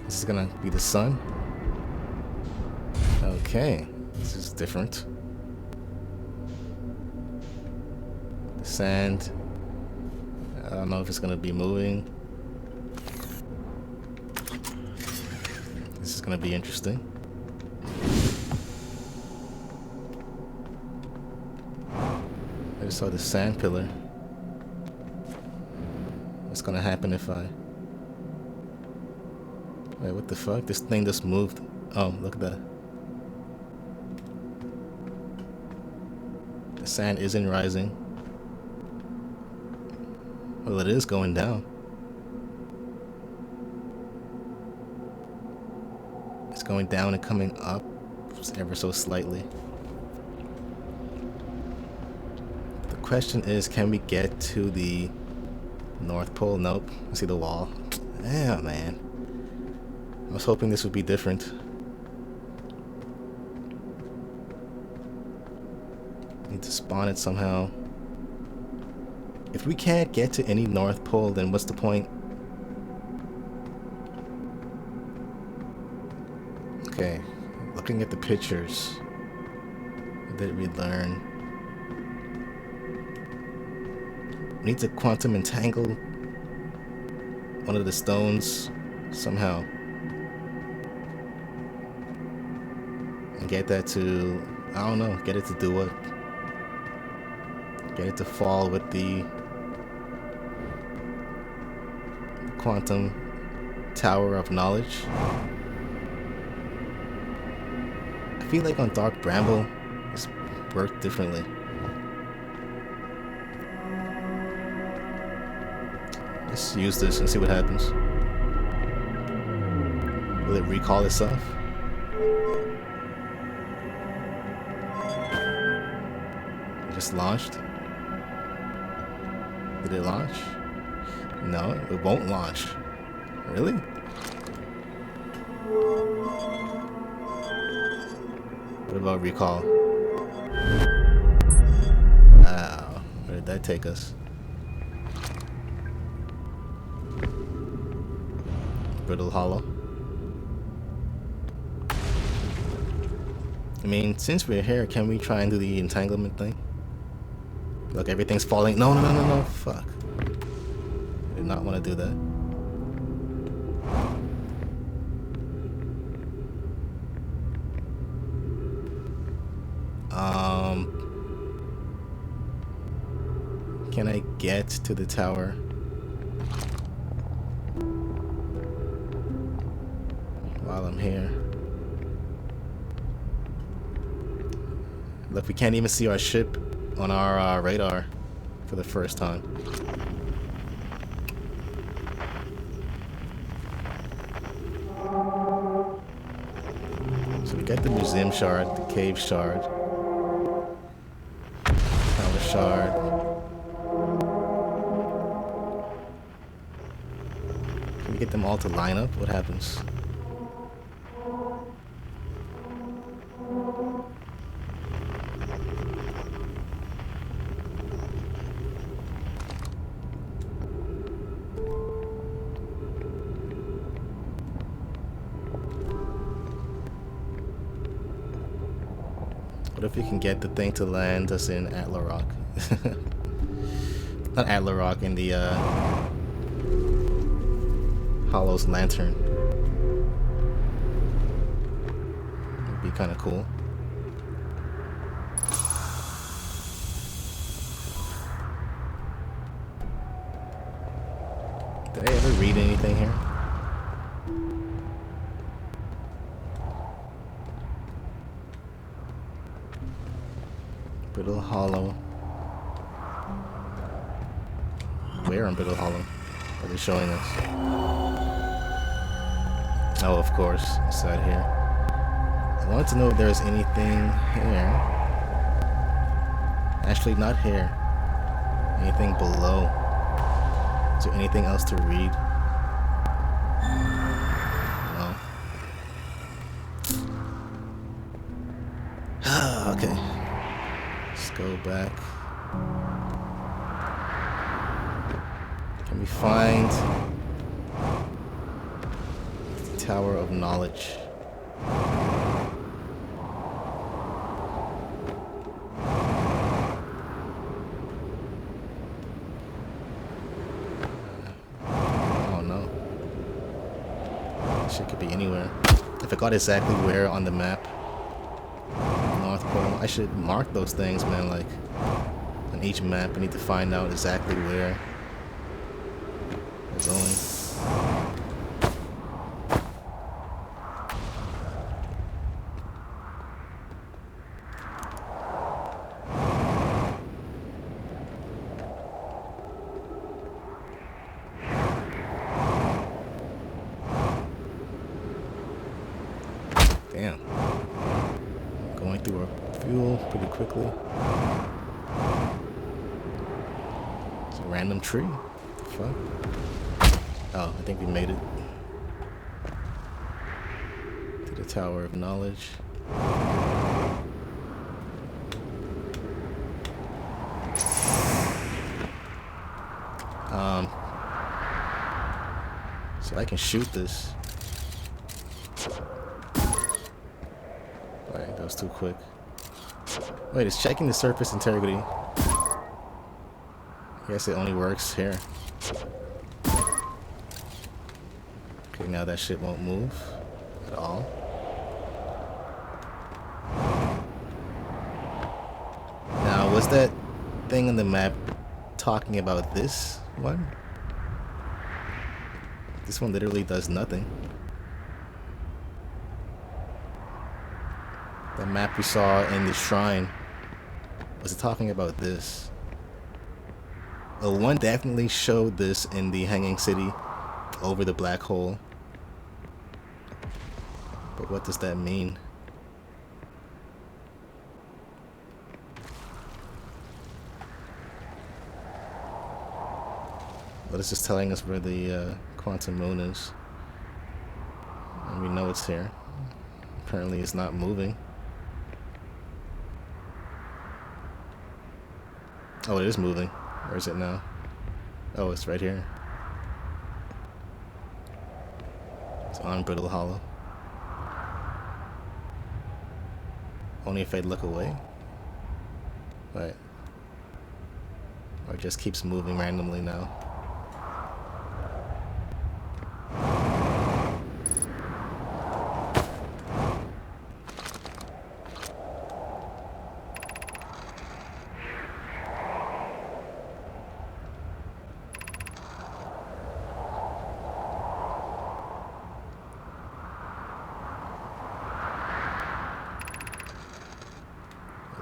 This is gonna be the sun. Okay, this is different. The sand. I don't know if it's gonna be moving. This is gonna be interesting. I just saw the sand pillar. What's gonna happen if I... Wait, what the fuck? This thing just moved. Oh, look at that. The sand isn't rising. Well, it is going down. It's going down and coming up ever so slightly. The question is, can we get to the North Pole? Nope. I see the wall. Damn, man. I was hoping this would be different. Need to spawn it somehow. If we can't get to any North Pole, then what's the point? Okay, looking at the pictures, what did we learn? We need to quantum entangle one of the stones somehow. And get that to, I don't know, get it to do what? Get it to fall with the quantum tower of knowledge. I feel like on Dark Bramble, it's worked differently. Let's use this and see what happens. Will it recall itself? It just launched. Did it launch? No, it won't launch. Really? What about recall? Wow, where did that take us? Brittle Hollow. I mean, since we're here, can we try and do the entanglement thing? Look, everything's falling. No, no, no, no, no. Fuck. I did not want to do that. Can I get to the tower? While I'm here. Look, we can't even see our ship on our radar for the first time. So we got the museum shard, the cave shard, tower shard. Can we get them all to line up? What happens? What if we can get the thing to land us in Atla Rock? Not Atla Rock, in the Hollow's lantern. It'd be kind of cool. Did I ever read anything here? Brittle Hollow. Where on Brittle Hollow are they showing us? Oh, of course, inside here. I wanted to know if there's anything here. Actually, not here. Anything below. Is there anything else to read? No. Okay. Let's go back. Can we find the Tower of Knowledge? Oh no. Shit could be anywhere. I forgot exactly where on the map. North Pole. I should mark those things, man. Like on each map, I need to find out exactly where we're going. Damn. Going through our fuel pretty quickly. It's a random tree. What the fuck? Oh, I think we made it. To the Tower of Knowledge. So I can shoot this. Wait, that was too quick. Wait, it's checking the surface integrity. I guess it only works here. Okay, now that shit won't move at all. Now, was that thing on the map talking about this one? This one literally does nothing. The map we saw in the shrine, was it talking about this? Well, one definitely showed this in the Hanging City over the black hole. But what does that mean? Well, it's just telling us where the quantum moon is. And we know it's here. Apparently it's not moving. Oh, it is moving. Where is it now? Oh, it's right here. It's on Brittle Hollow. Only if I look away? Right. Or it just keeps moving randomly now.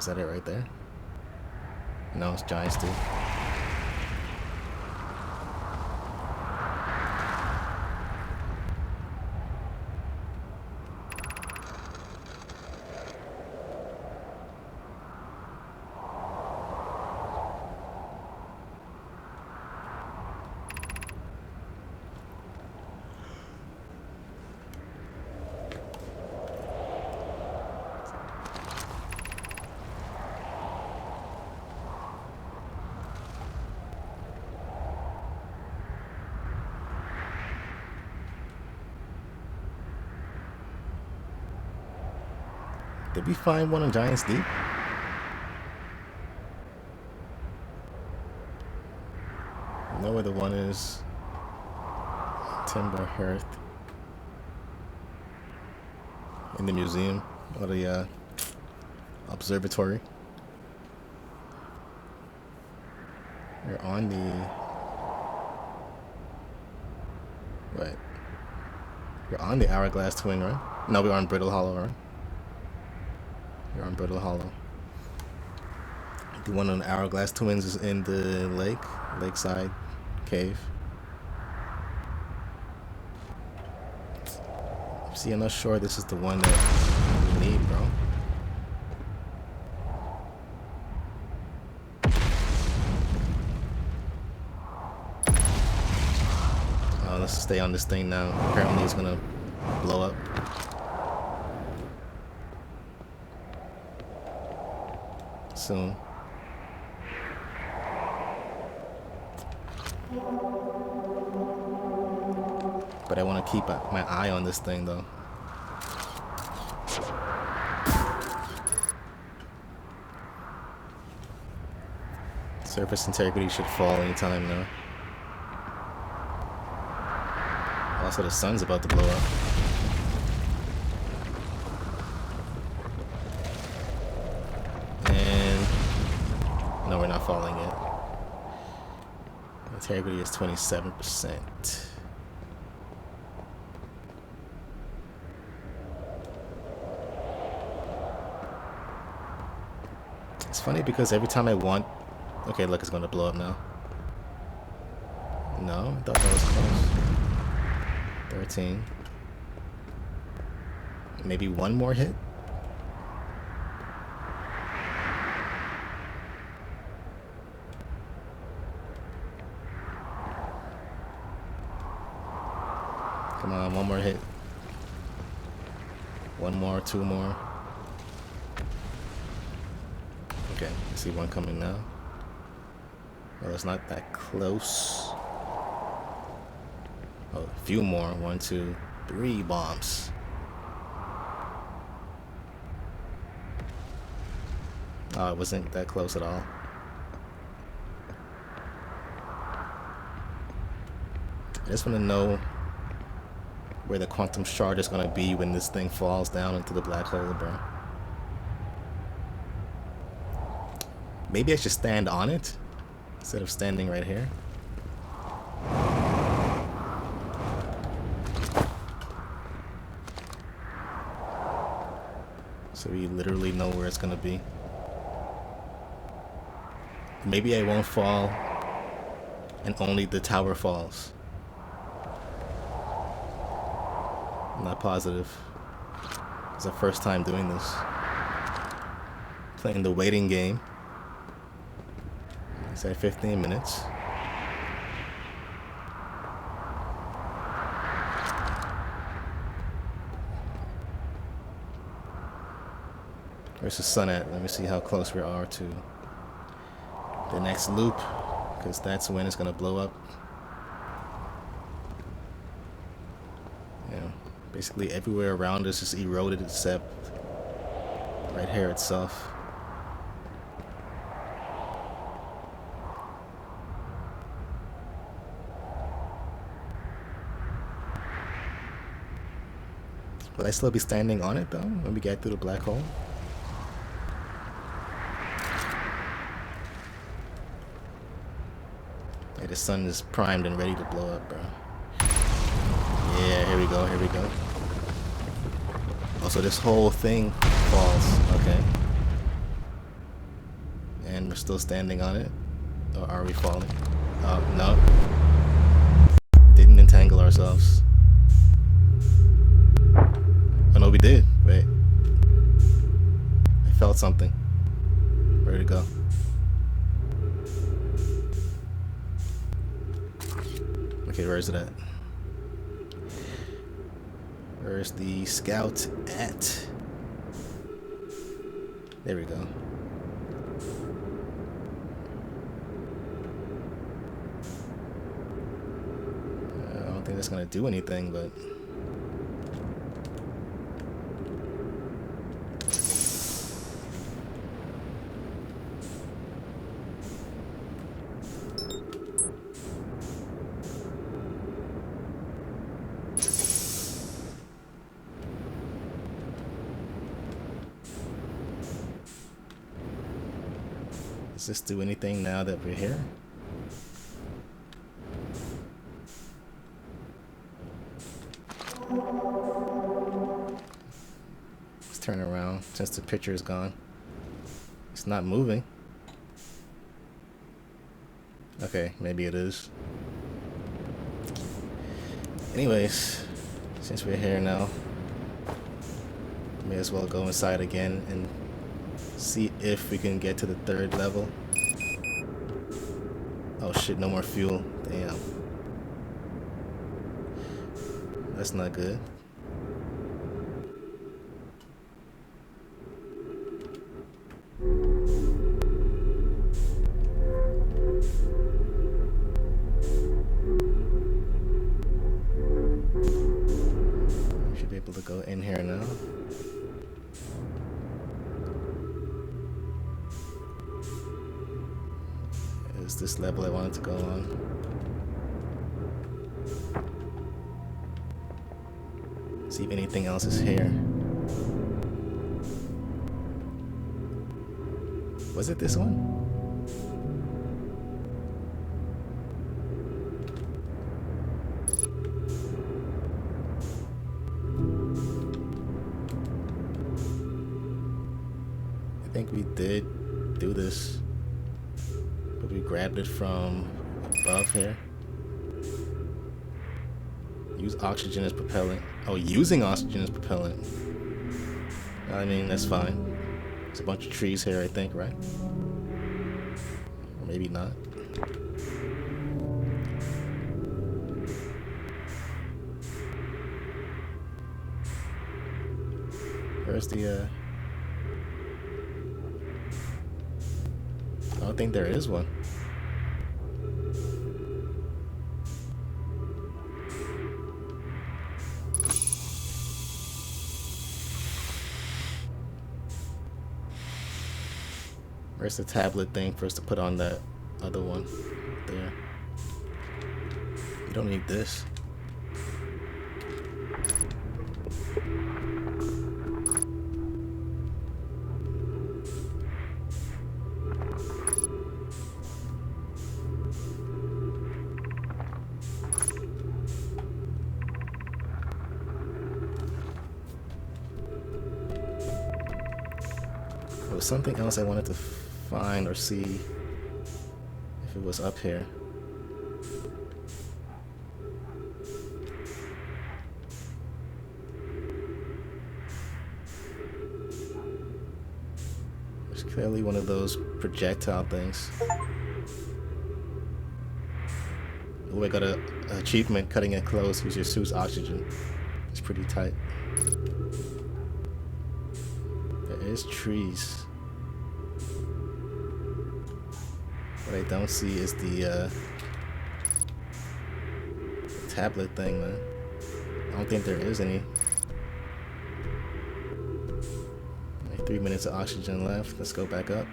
Is that it right there? No, it's Giants Deep. Did we find one on Giants Deep? I know where the one is. Timber Hearth. In the museum or the observatory. We're on the... Wait. We're on the Hourglass Twin, right? No, we're on Brittle Hollow, right? We're on Brittle Hollow. The one on the Hourglass Twins is in the lakeside cave. See, I'm not sure this is the one that we need, bro. Let's stay on this thing now. Apparently it's gonna blow up. Soon. But I want to keep my eye on this thing though. Surface integrity should fall anytime now. Also, the sun's about to blow up. And no, we're not falling yet. Integrity is 27%. It's funny because every time I want... Okay, look, it's gonna blow up now. No, I thought that was close. 13. Maybe one more hit? Come on, one more hit. One more, two more. Okay, I see one coming now. Well, it's not that close. Oh, a few more. 1, 2, 3 bombs. Oh, it wasn't that close at all. I just want to know where the quantum shard is going to be when this thing falls down into the black hole, bro. Maybe I should stand on it instead of standing right here. So we literally know where it's gonna be. Maybe I won't fall and only the tower falls. I'm not positive. It's our first time doing this. Playing the waiting game. It's at 15 minutes. Where's the sun at? Let me see how close we are to the next loop, because that's when it's gonna blow up. Yeah, basically everywhere around us is eroded except right here itself. Will I still be standing on it though when we get through the black hole? Hey, the sun is primed and ready to blow up, bro. Yeah, here we go, here we go. Oh, so this whole thing falls, okay. we're still standing on it. Or are we falling? Oh, no. Didn't entangle ourselves. Oh no, we did. Wait. I felt something. Where'd it go? Okay, where is it at? Where's the scout at? There we go. I don't think that's gonna do anything, but does this do anything now that we're here? Let's turn around since the picture is gone. It's not moving. Okay, maybe it is. Anyways, since we're here now, may as well go inside again and see if we can get to the 3rd level. Oh shit, no more fuel. Damn. That's not good. Should be able to go in here now. Is this level I wanted to go on? See if anything else is here. Was it this one? I think we did do this, but we grabbed it from above here. Use oxygen as propellant. Oh, using oxygen as propellant. I mean, that's fine. There's a bunch of trees here, I think, right? Or maybe not. Where's the, I don't think there is one. Where's the tablet thing for us to put on that other one there? You don't need this. There was something else I wanted to find or see if it was up here. There's clearly one of those projectile things. Oh, I got an achievement, cutting it close. Use your suit's oxygen. It's pretty tight. There is trees. What I don't see is the tablet thing, man. I don't think there is any. Only 3 minutes of oxygen left. Let's go back up.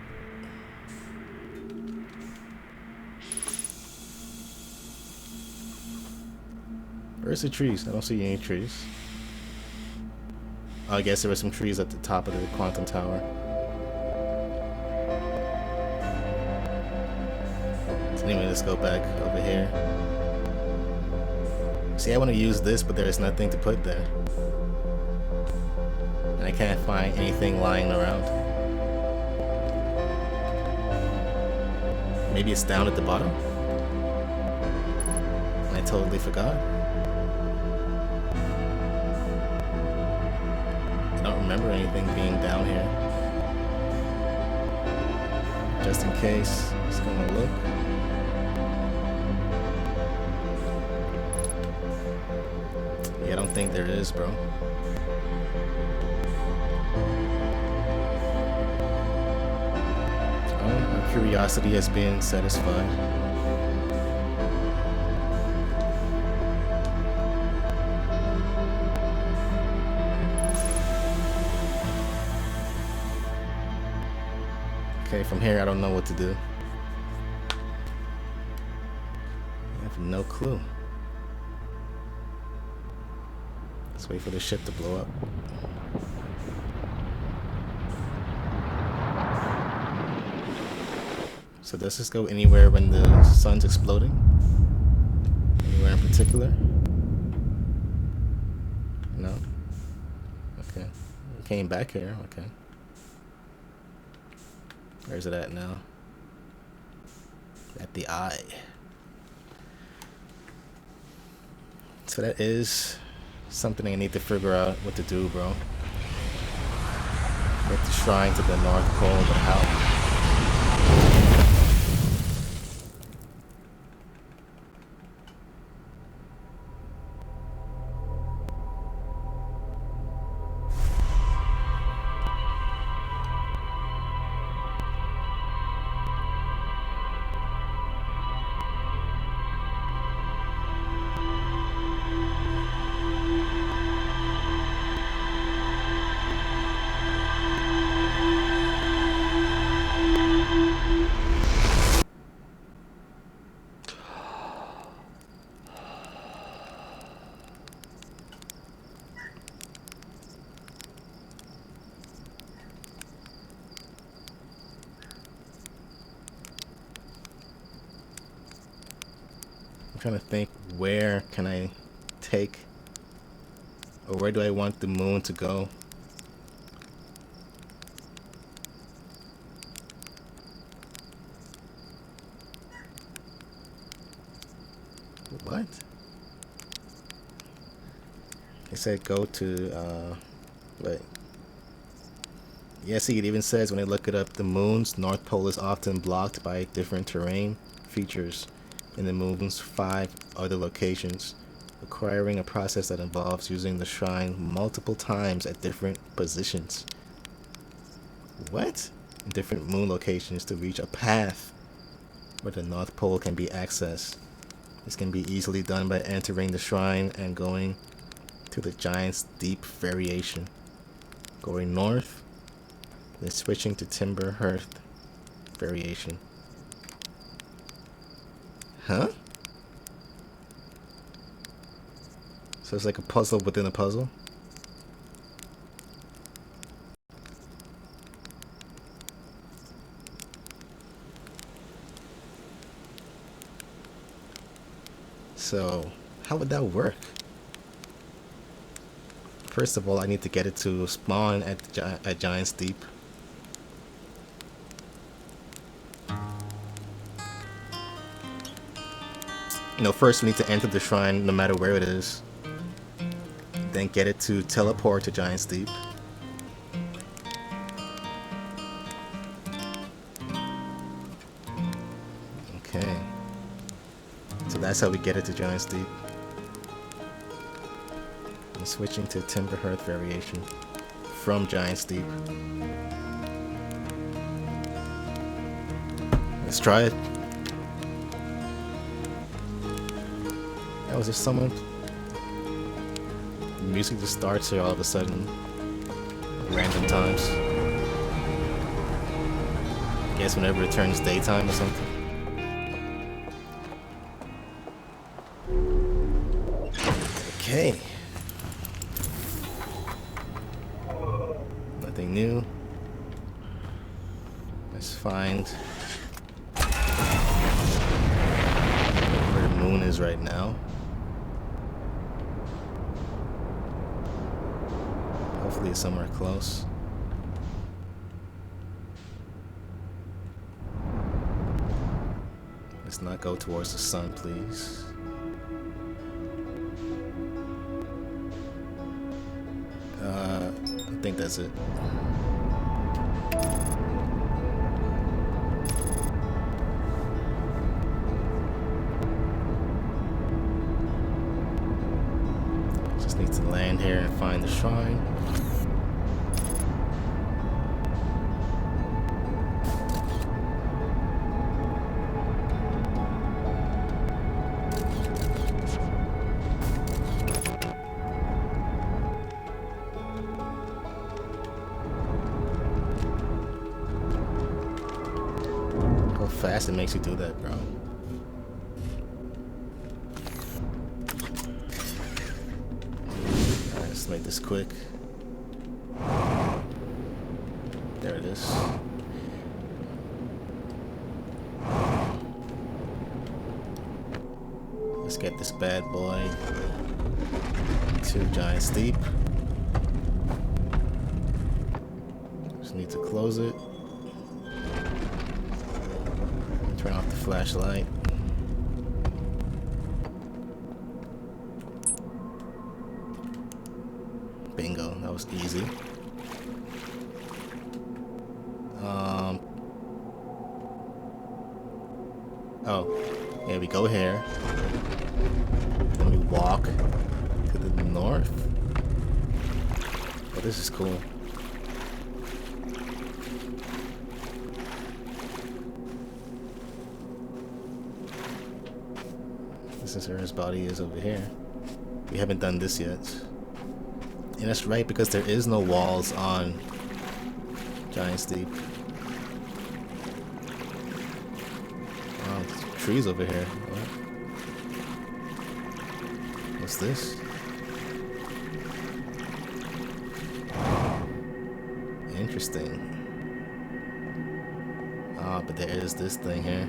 Where's the trees? I don't see any trees. Oh, I guess there were some trees at the top of the quantum tower. Anyway, let's go back over here. See, I want to use this, but there's nothing to put there. And I can't find anything lying around. Maybe it's down at the bottom? I totally forgot. I don't remember anything being down here. Just in case, just gonna look. Yeah, I don't think there is, bro. Oh, our curiosity has been satisfied. Okay, from here I don't know what to do. I have no clue. Let's wait for the ship to blow up. So does this go anywhere when the sun's exploding? Anywhere in particular? No? Okay. We came back here, okay. Where's it at now? At the eye. So that is something I need to figure out what to do, bro. Get the shrine to the North Pole, but how? I'm trying to think, where can I take, or where do I want the moon to go? What? They said go to, wait. Yeah, see, it even says when I look it up, the moon's North Pole is often blocked by different terrain features in the moon's 5 other locations, requiring a process that involves using the shrine multiple times at different positions. What? In different moon locations to reach a path where the North Pole can be accessed. This can be easily done by entering the shrine and going to the Giant's Deep variation. Going north, then switching to Timber Hearth variation. Huh? So it's like a puzzle within a puzzle? So, how would that work? First of all, I need to get it to spawn at Giant's Deep. You know, first we need to enter the shrine no matter where it is. Then get it to teleport to Giant's Deep. Okay. So that's how we get it to Giant's Deep. And switching to Timber Hearth variation from Giant's Deep. Let's try it. Was there someone? The music just starts here all of a sudden, at random times. I guess whenever it turns daytime or something. Okay. Nothing new. Let's find where the moon is right now. Hopefully it's somewhere close. Let's not go towards the sun, please. I think that's it. Just need to land here and find the shrine. Fast it makes you do that, bro. Alright, let's make this quick. There it is. Let's get this bad boy to Giant Steep. Just need to close it. Turn off the flashlight. Bingo, that was easy. Oh, yeah, we go here. Then we walk to the north. Oh, this is cool. Since his body is over here. We haven't done this yet. And that's right, because there is no walls on Giant Steep. Wow, trees over here. What? What's this? Interesting. Ah, but there is this thing here.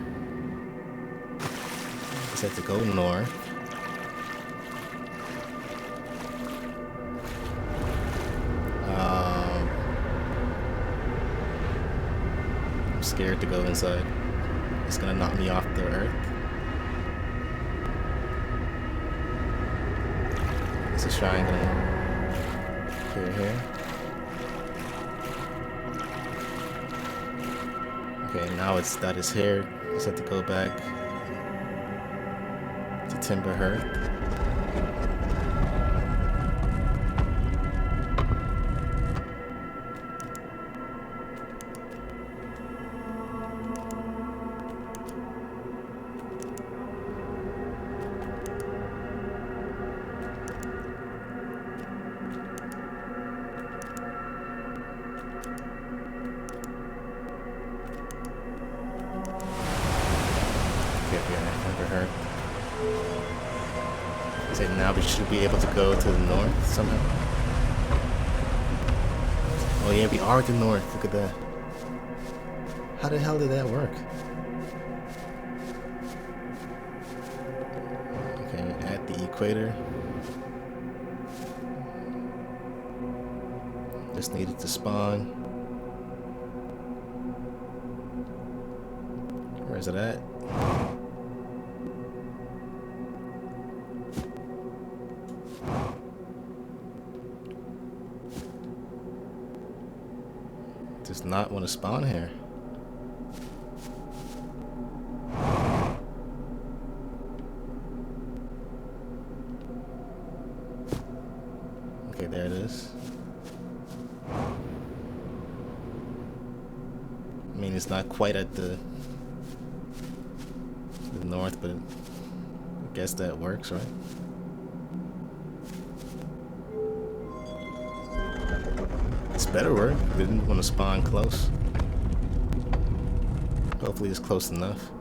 Have to go north. I'm scared to go inside. It's gonna knock me off the earth. Is the shrine gonna appear here? Okay, now that is here. Just have to go back to Timber Hearth. Now we should be able to go to the north somehow. Oh yeah, we are at the north. Look at that. How the hell did that work? Okay, at the equator. Just needed to spawn. Where is it at? Does not want to spawn here. Okay, there it is. I mean, it's not quite at the north, but I guess that works, right? It's better work. Didn't want to spawn close. Hopefully it's close enough.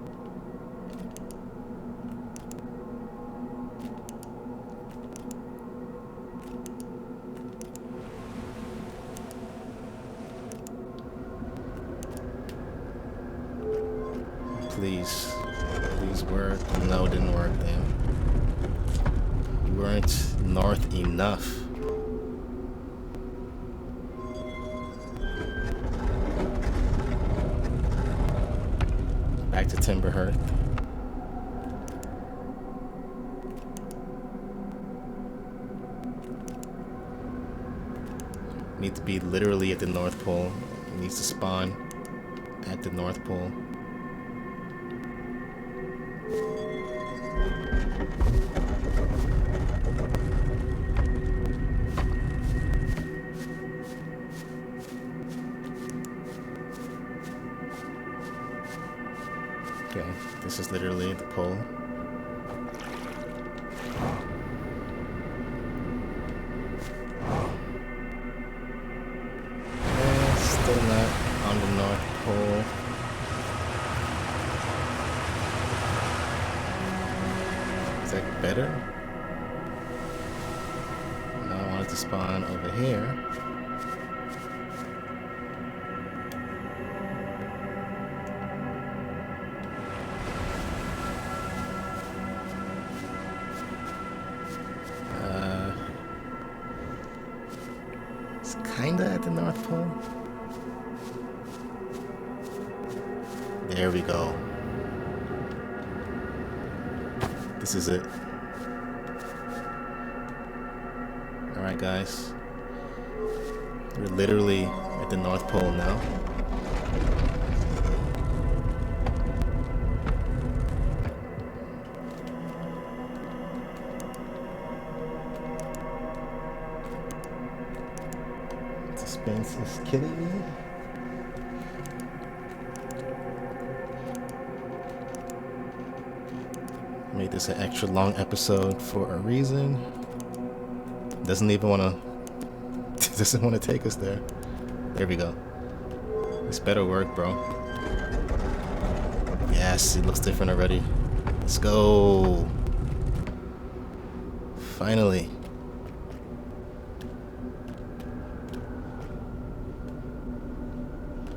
Please. Please work. No, it didn't work then. You weren't north enough. Back to Timber Hearth. Need to be literally at the North Pole. It needs to spawn at the North Pole. Okay, this is literally the pole. Still not on the North Pole. Is that better? Now I want it to spawn over here. It's kinda at the North Pole. There we go. This is it. Alright guys. We're literally at the North Pole now. Suspense is killing me. Made this an extra long episode for a reason. Doesn't even want to. Doesn't want to take us there. There we go. This better work, bro. Yes, it looks different already. Let's go. Finally.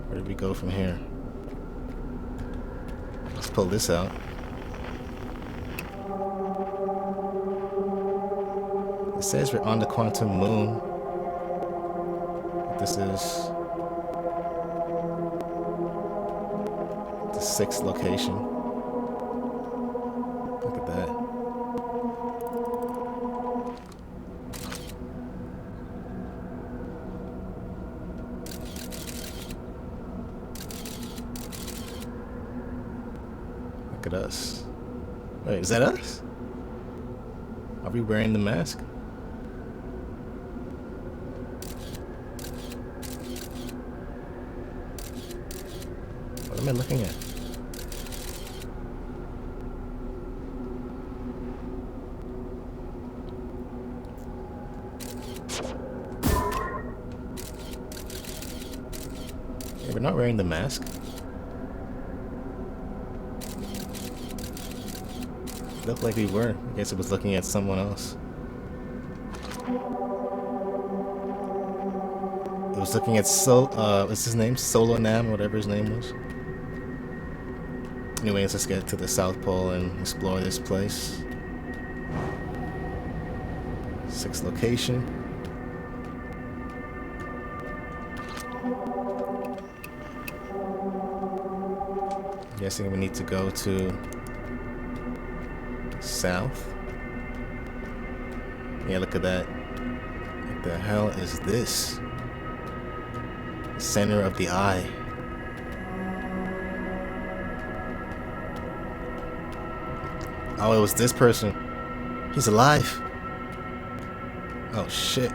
Where do we go from here? Let's pull this out. It says we're on the quantum moon. This is the 6th location. Look at that. Look at us. Wait, is that us? Are we wearing the mask? What am I looking at? Yeah, we're not wearing the mask. It looked like we were. I guess it was looking at someone else. It was looking at what's his name? Solo Nam, whatever his name was. Anyways, let's get to the South Pole and explore this place. 6th location. I'm guessing we need to go to south. Yeah, look at that. What the hell is this? Center of the eye. Oh, it was this person. He's alive. Oh shit.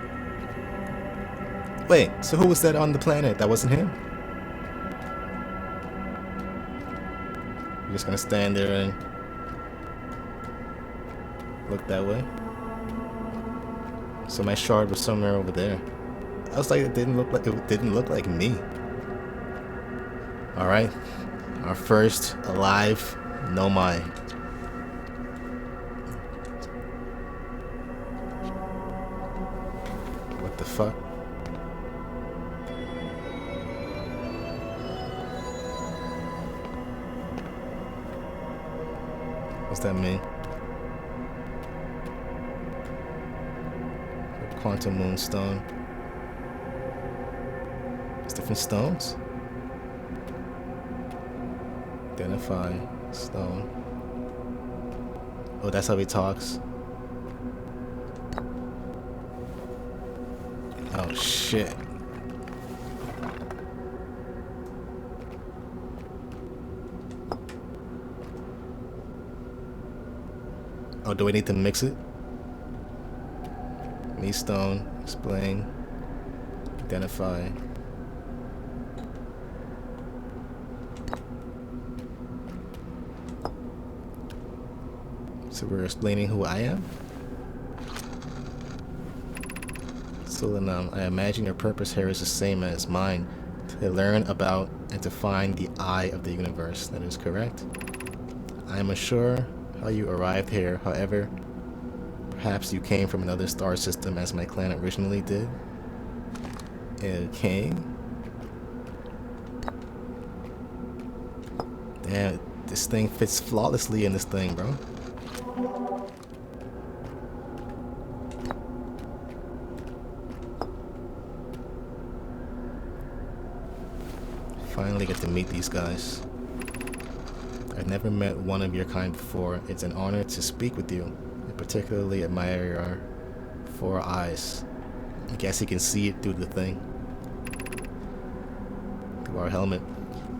Wait, so who was that on the planet? That wasn't him? You're just gonna stand there and look that way? So my shard was somewhere over there. I was like, it didn't look like me. All right, our first alive Nomai. What the fuck? What's that mean? Quantum moonstone. It's different stones. Identify stone. Oh, that's how he talks. Oh shit. Oh, do I need to mix it? Me stone, explain, identify. So we're explaining who I am? So then I imagine your purpose here is the same as mine, to learn about and to find the eye of the universe. That is correct. I am unsure how you arrived here, however, perhaps you came from another star system as my clan originally did. Okay. Damn, this thing fits flawlessly in this thing, bro. Finally get to meet these guys. I've never met one of your kind before. It's an honor to speak with you. I particularly admire your 4 eyes. I guess you can see it through the thing. Through our helmet.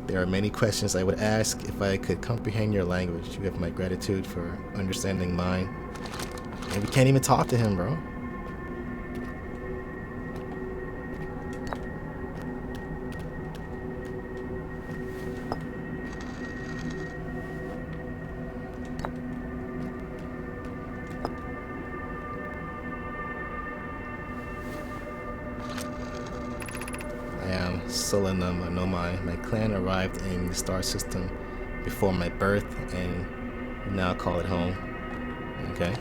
There are many questions I would ask if I could comprehend your language. You have my gratitude for understanding mine. And we can't even talk to him, bro. I am Skyliner, Nomai. My clan arrived in the star system before my birth and we now call it home. Okay.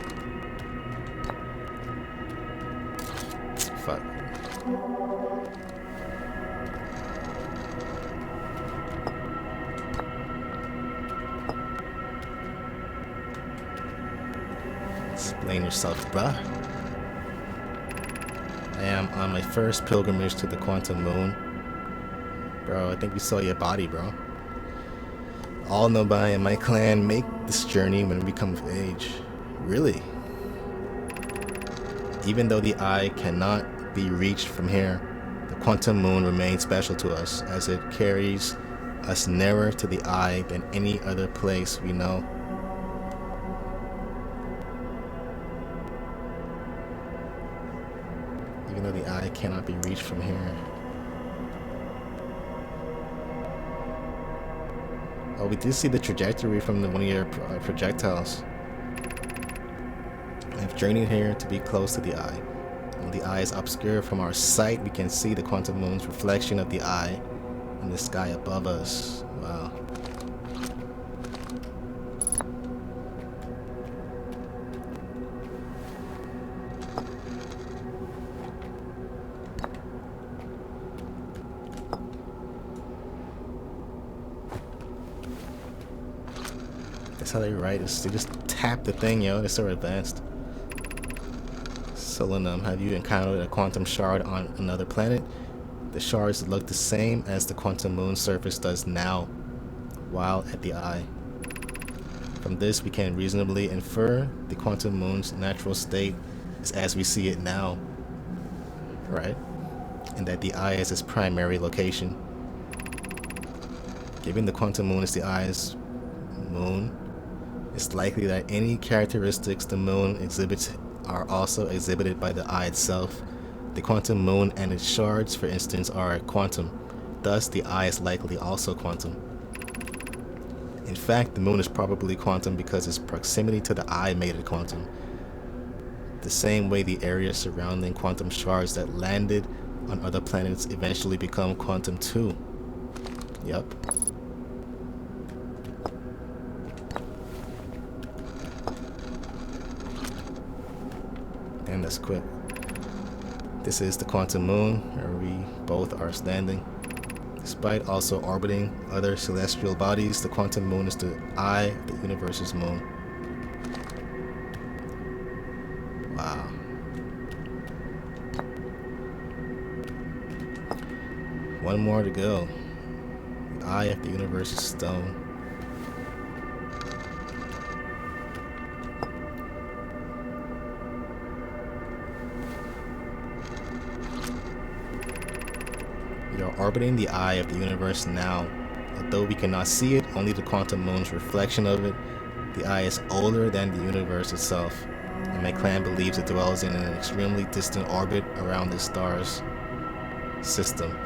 Fuck. Explain yourself, bruh. I am on my first pilgrimage to the quantum moon. Bro, I think we saw your body, bro. All Nomai and my clan make this journey when we come of age. Really? Even though the eye cannot be reached from here, the quantum moon remains special to us as it carries us nearer to the eye than any other place we know. Even though the eye cannot be reached from here. Oh, we did see the trajectory from one of your projectiles. I've journeyed here to be close to the eye. When the eye is obscure from our sight, we can see the quantum moon's reflection of the eye in the sky above us. Wow. That's how they write. They just tap the thing, yo. They're so advanced. Skyliner, have you encountered a quantum shard on another planet? The shards look the same as the quantum moon's surface does now, while at the eye. From this, we can reasonably infer the quantum moon's natural state is as we see it now, right? And that the eye is its primary location. Given the quantum moon is the eye's moon, it's likely that any characteristics the moon exhibits are also exhibited by the eye itself. The quantum moon and its shards, for instance, are quantum. Thus, the eye is likely also quantum. In fact, the moon is probably quantum because its proximity to the eye made it quantum. The same way the area surrounding quantum shards that landed on other planets eventually become quantum too. Yup. And that's quick. This is the quantum moon, where we both are standing. Despite also orbiting other celestial bodies, the quantum moon is the eye of the universe's moon. Wow. One more to go. The eye of the universe's stone. We are orbiting the eye of the universe now. Although we cannot see it, only the quantum moon's reflection of it The eye is older than the universe itself, and my clan believes it dwells in an extremely distant orbit around the star's system.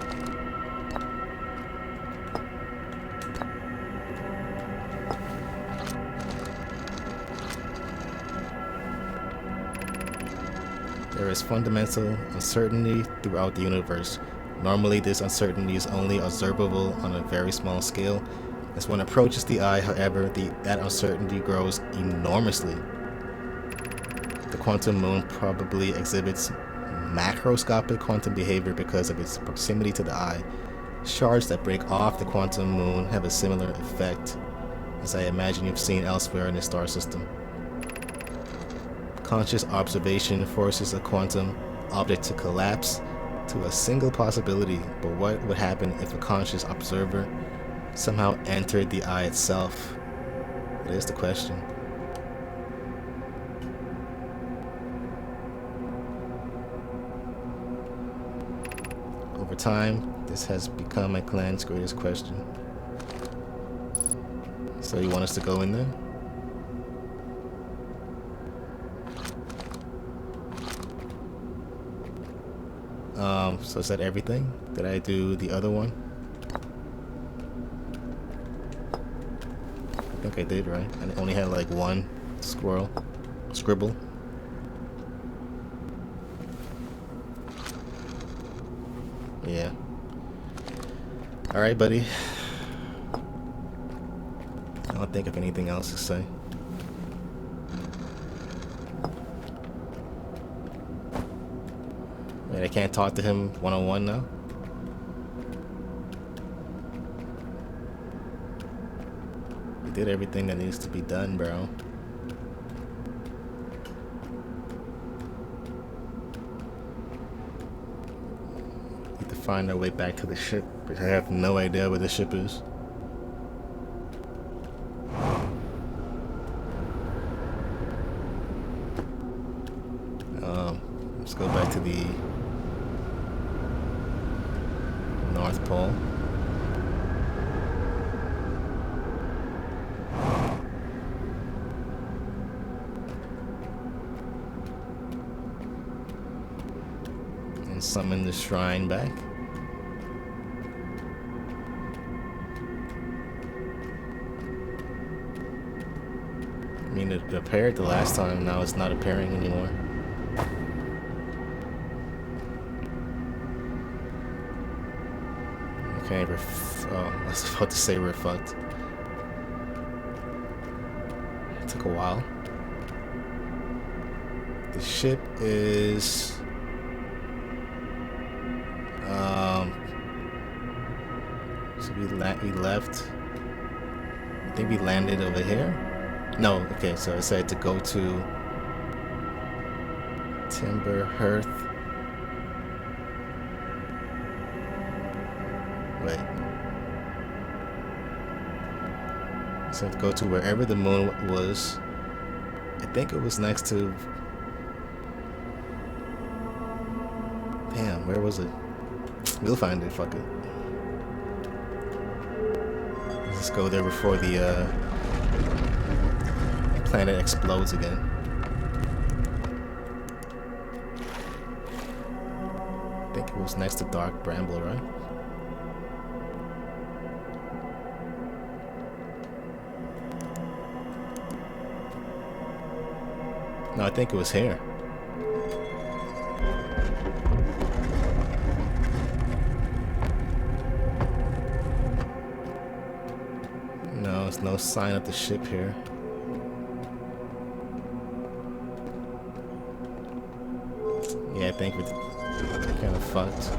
There is fundamental uncertainty throughout the universe. Normally, this uncertainty is only observable on a very small scale. As one approaches the eye, however, that uncertainty grows enormously. The quantum moon probably exhibits macroscopic quantum behavior because of its proximity to the eye. Shards that break off the quantum moon have a similar effect, as I imagine you've seen elsewhere in the star system. Conscious observation forces a quantum object to collapse to a single possibility, but what would happen if a conscious observer somehow entered the eye itself? That is the question. Over time, this has become my clan's greatest question. So you want us to go in there? So is that everything? Did I do the other one? I think I did, right? I only had like one scribble. Yeah. Alright, buddy. I don't think of anything else to say. Wait, I can't talk to him one-on-one now? You did everything that needs to be done, bro. Need to find our way back to the ship, but I have no idea where the ship is. Let's go back to the North Pole. And summon the shrine back. I mean, it appeared the last time, now it's not appearing anymore. Okay, oh, I was about to say we're fucked. It took a while. The ship is... so we left. I think we landed over here. No, okay, so I said to go to Timber Hearth. Wait. So to go to wherever the moon was. I think it was next to... Damn, where was it? We'll find it, fuck it. Let's just go there before the planet explodes again. I think it was next to Dark Bramble, right? No, I think it was here. No, there's no sign of the ship here. Yeah, I think we're kind of fucked.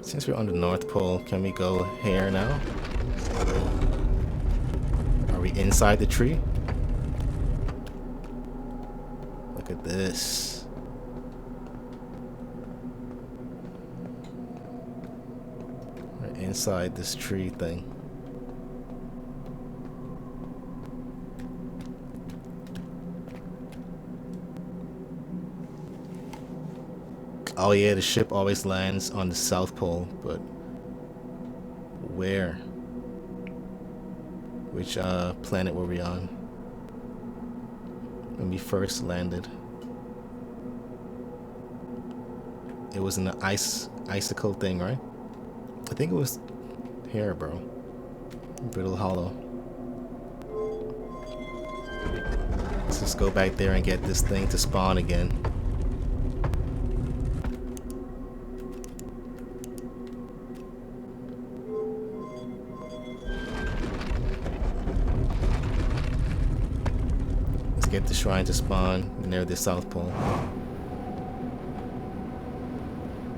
Since we're on the North Pole, can we go here now? Are we inside the tree? Look at this. We're inside this tree thing. Oh yeah, the ship always lands on the South Pole, but where? Which planet were we on when we first landed? It was an icicle thing, right? I think it was here, bro. Brittle Hollow. Let's just go back there and get this thing to spawn again. Let's get the shrine to spawn near the South Pole.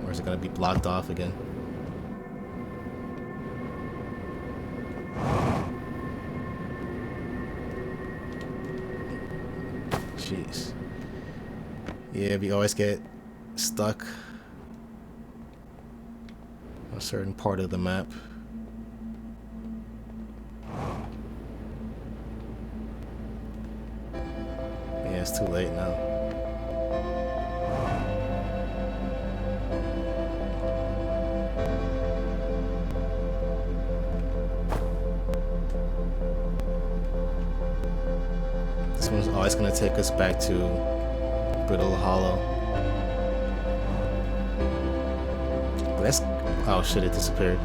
Or is it gonna be blocked off again? Jeez. Yeah, we always get stuck on a certain part of the map. Yeah, it's too late now. This one's always gonna take us back to Brittle Hollow. But that's... oh shit, it disappeared.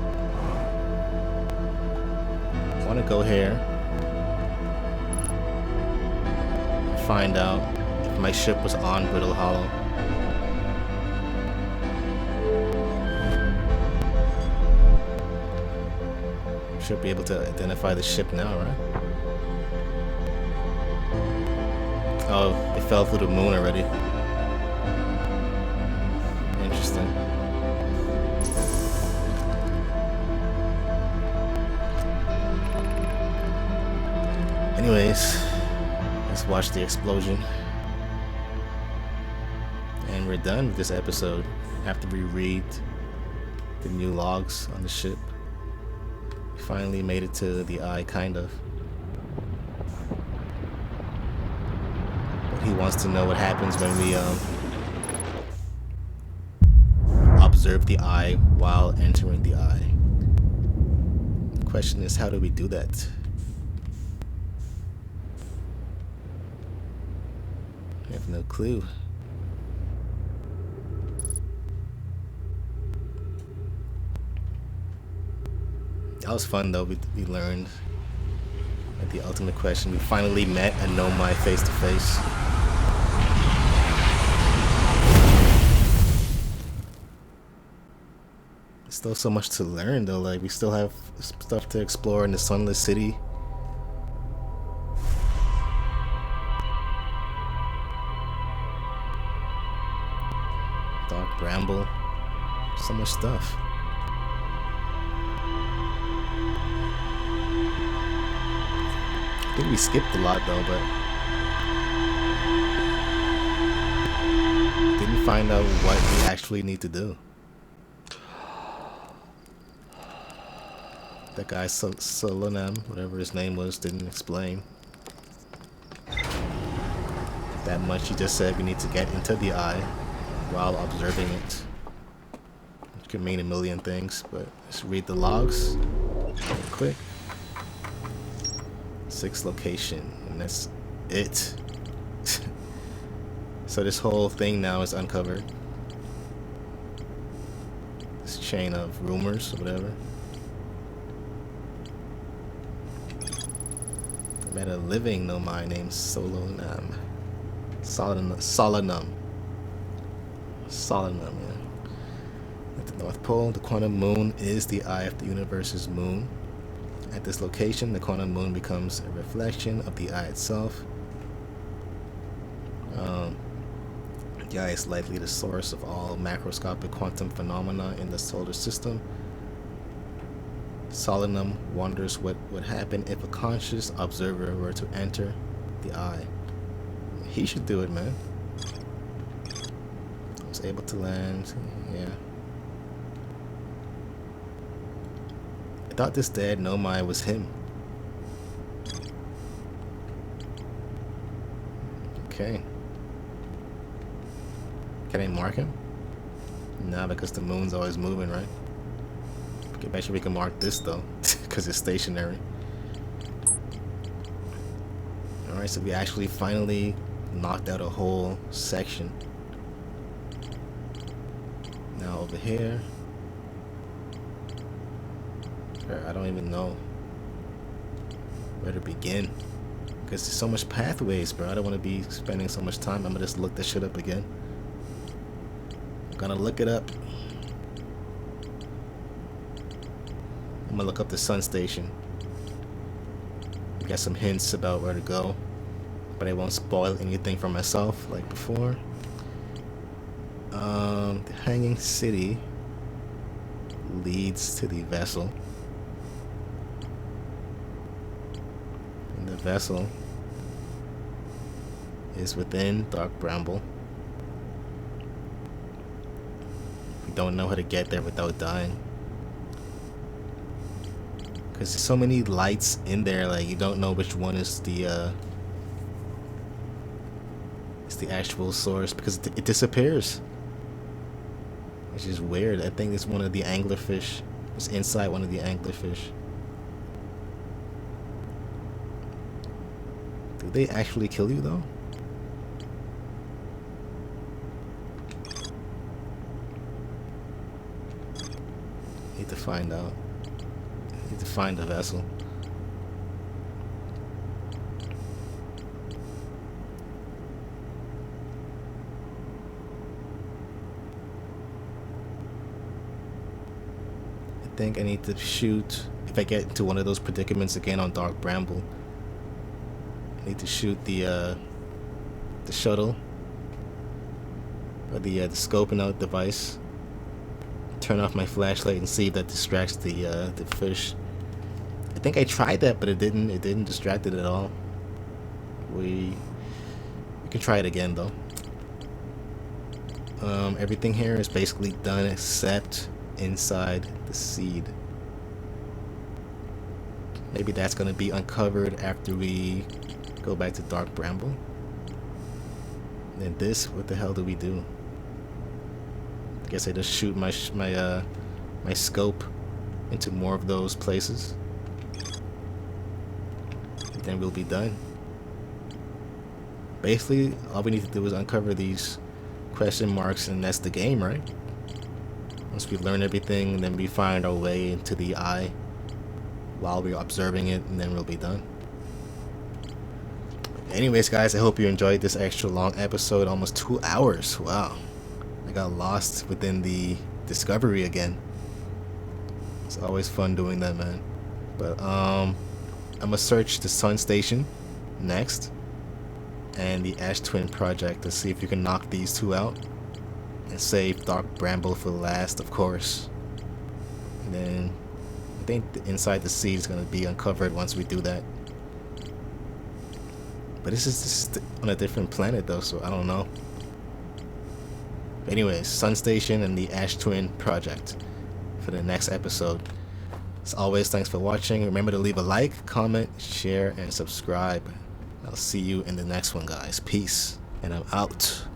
I wanna go here. Find out if my ship was on Brittle Hollow. Should be able to identify the ship now, right? Oh, it fell through the moon already. Interesting. Anyways, let's watch the explosion. And we're done with this episode after we read the new logs on the ship. We finally made it to the eye, kind of. He wants to know what happens when we observe the eye while entering the eye. The question is, how do we do that? I have no clue. That was fun though. We learned the ultimate question. We finally met a Nomai face to face. Still so much to learn though, like we still have stuff to explore in the Sunless City. Dark Bramble. So much stuff. I think we skipped a lot though, but didn't find out what we actually need to do. That guy Skyliner, whatever his name was, didn't explain that much. He just said we need to get into the eye while observing it, which could mean a million things, but let's read the logs real quick. 6 location, and that's it. So this whole thing now is uncovered. This chain of rumors or whatever. Met a living Nomai named Solanum. Solanum, yeah. At the North Pole, the quantum moon is the eye of the universe's moon. At this location, the quantum moon becomes a reflection of the eye itself. The eye is likely the source of all macroscopic quantum phenomena in the solar system. Solanum wonders what would happen if a conscious observer were to enter the eye. He should do it, man. I was able to land, yeah. I thought this dead Nomai was him. Okay. Can I mark him? Nah, because the moon's always moving, right? Okay, bet you we can mark this though, because it's stationary. Alright, so we actually finally knocked out a whole section. Now over here, I don't even know where to begin. Because there's so much pathways, bro. I don't want to be spending so much time. I'm gonna just look this shit up again. I'm gonna look it up. I'm gonna look up the sun station. Got some hints about where to go, but I won't spoil anything for myself like before. The hanging city leads to the vessel. And the vessel is within Dark Bramble. We don't know how to get there without dying. Because there's so many lights in there, like you don't know which one is the actual source, because it disappears. Which is weird. I think it's one of the anglerfish. It's inside one of the anglerfish. Do they actually kill you though? Need to find out. Need to find the vessel. I think I need to shoot, if I get into one of those predicaments again on Dark Bramble, I need to shoot the shuttle, or the scoping out device. Turn off my flashlight and see if that distracts the fish. I think I tried that, but it didn't distract it at all. We can try it again though. Everything here is basically done except inside the seed. Maybe that's gonna be uncovered after we go back to Dark Bramble. And then this, what the hell do we do? I guess I just shoot my scope into more of those places. And then we'll be done. Basically, all we need to do is uncover these question marks, and that's the game, right? Once we learn everything, and then we find our way into the eye while we're observing it, and then we'll be done. Anyways, guys, I hope you enjoyed this extra long episode, almost 2 hours. Wow. I got lost within the discovery again. It's always fun doing that, man. But I'm gonna search the sun station next and the Ash Twin project to see if you can knock these two out and save Dark Bramble for last, of course. And then I think the inside the seed is gonna be uncovered once we do that. But this is on a different planet though, so I don't know. Anyways, Sun Station and the Ash Twin project for the next episode. As always, thanks for watching. Remember to leave a like, comment, share, and subscribe. I'll see you in the next one, guys. Peace, and I'm out.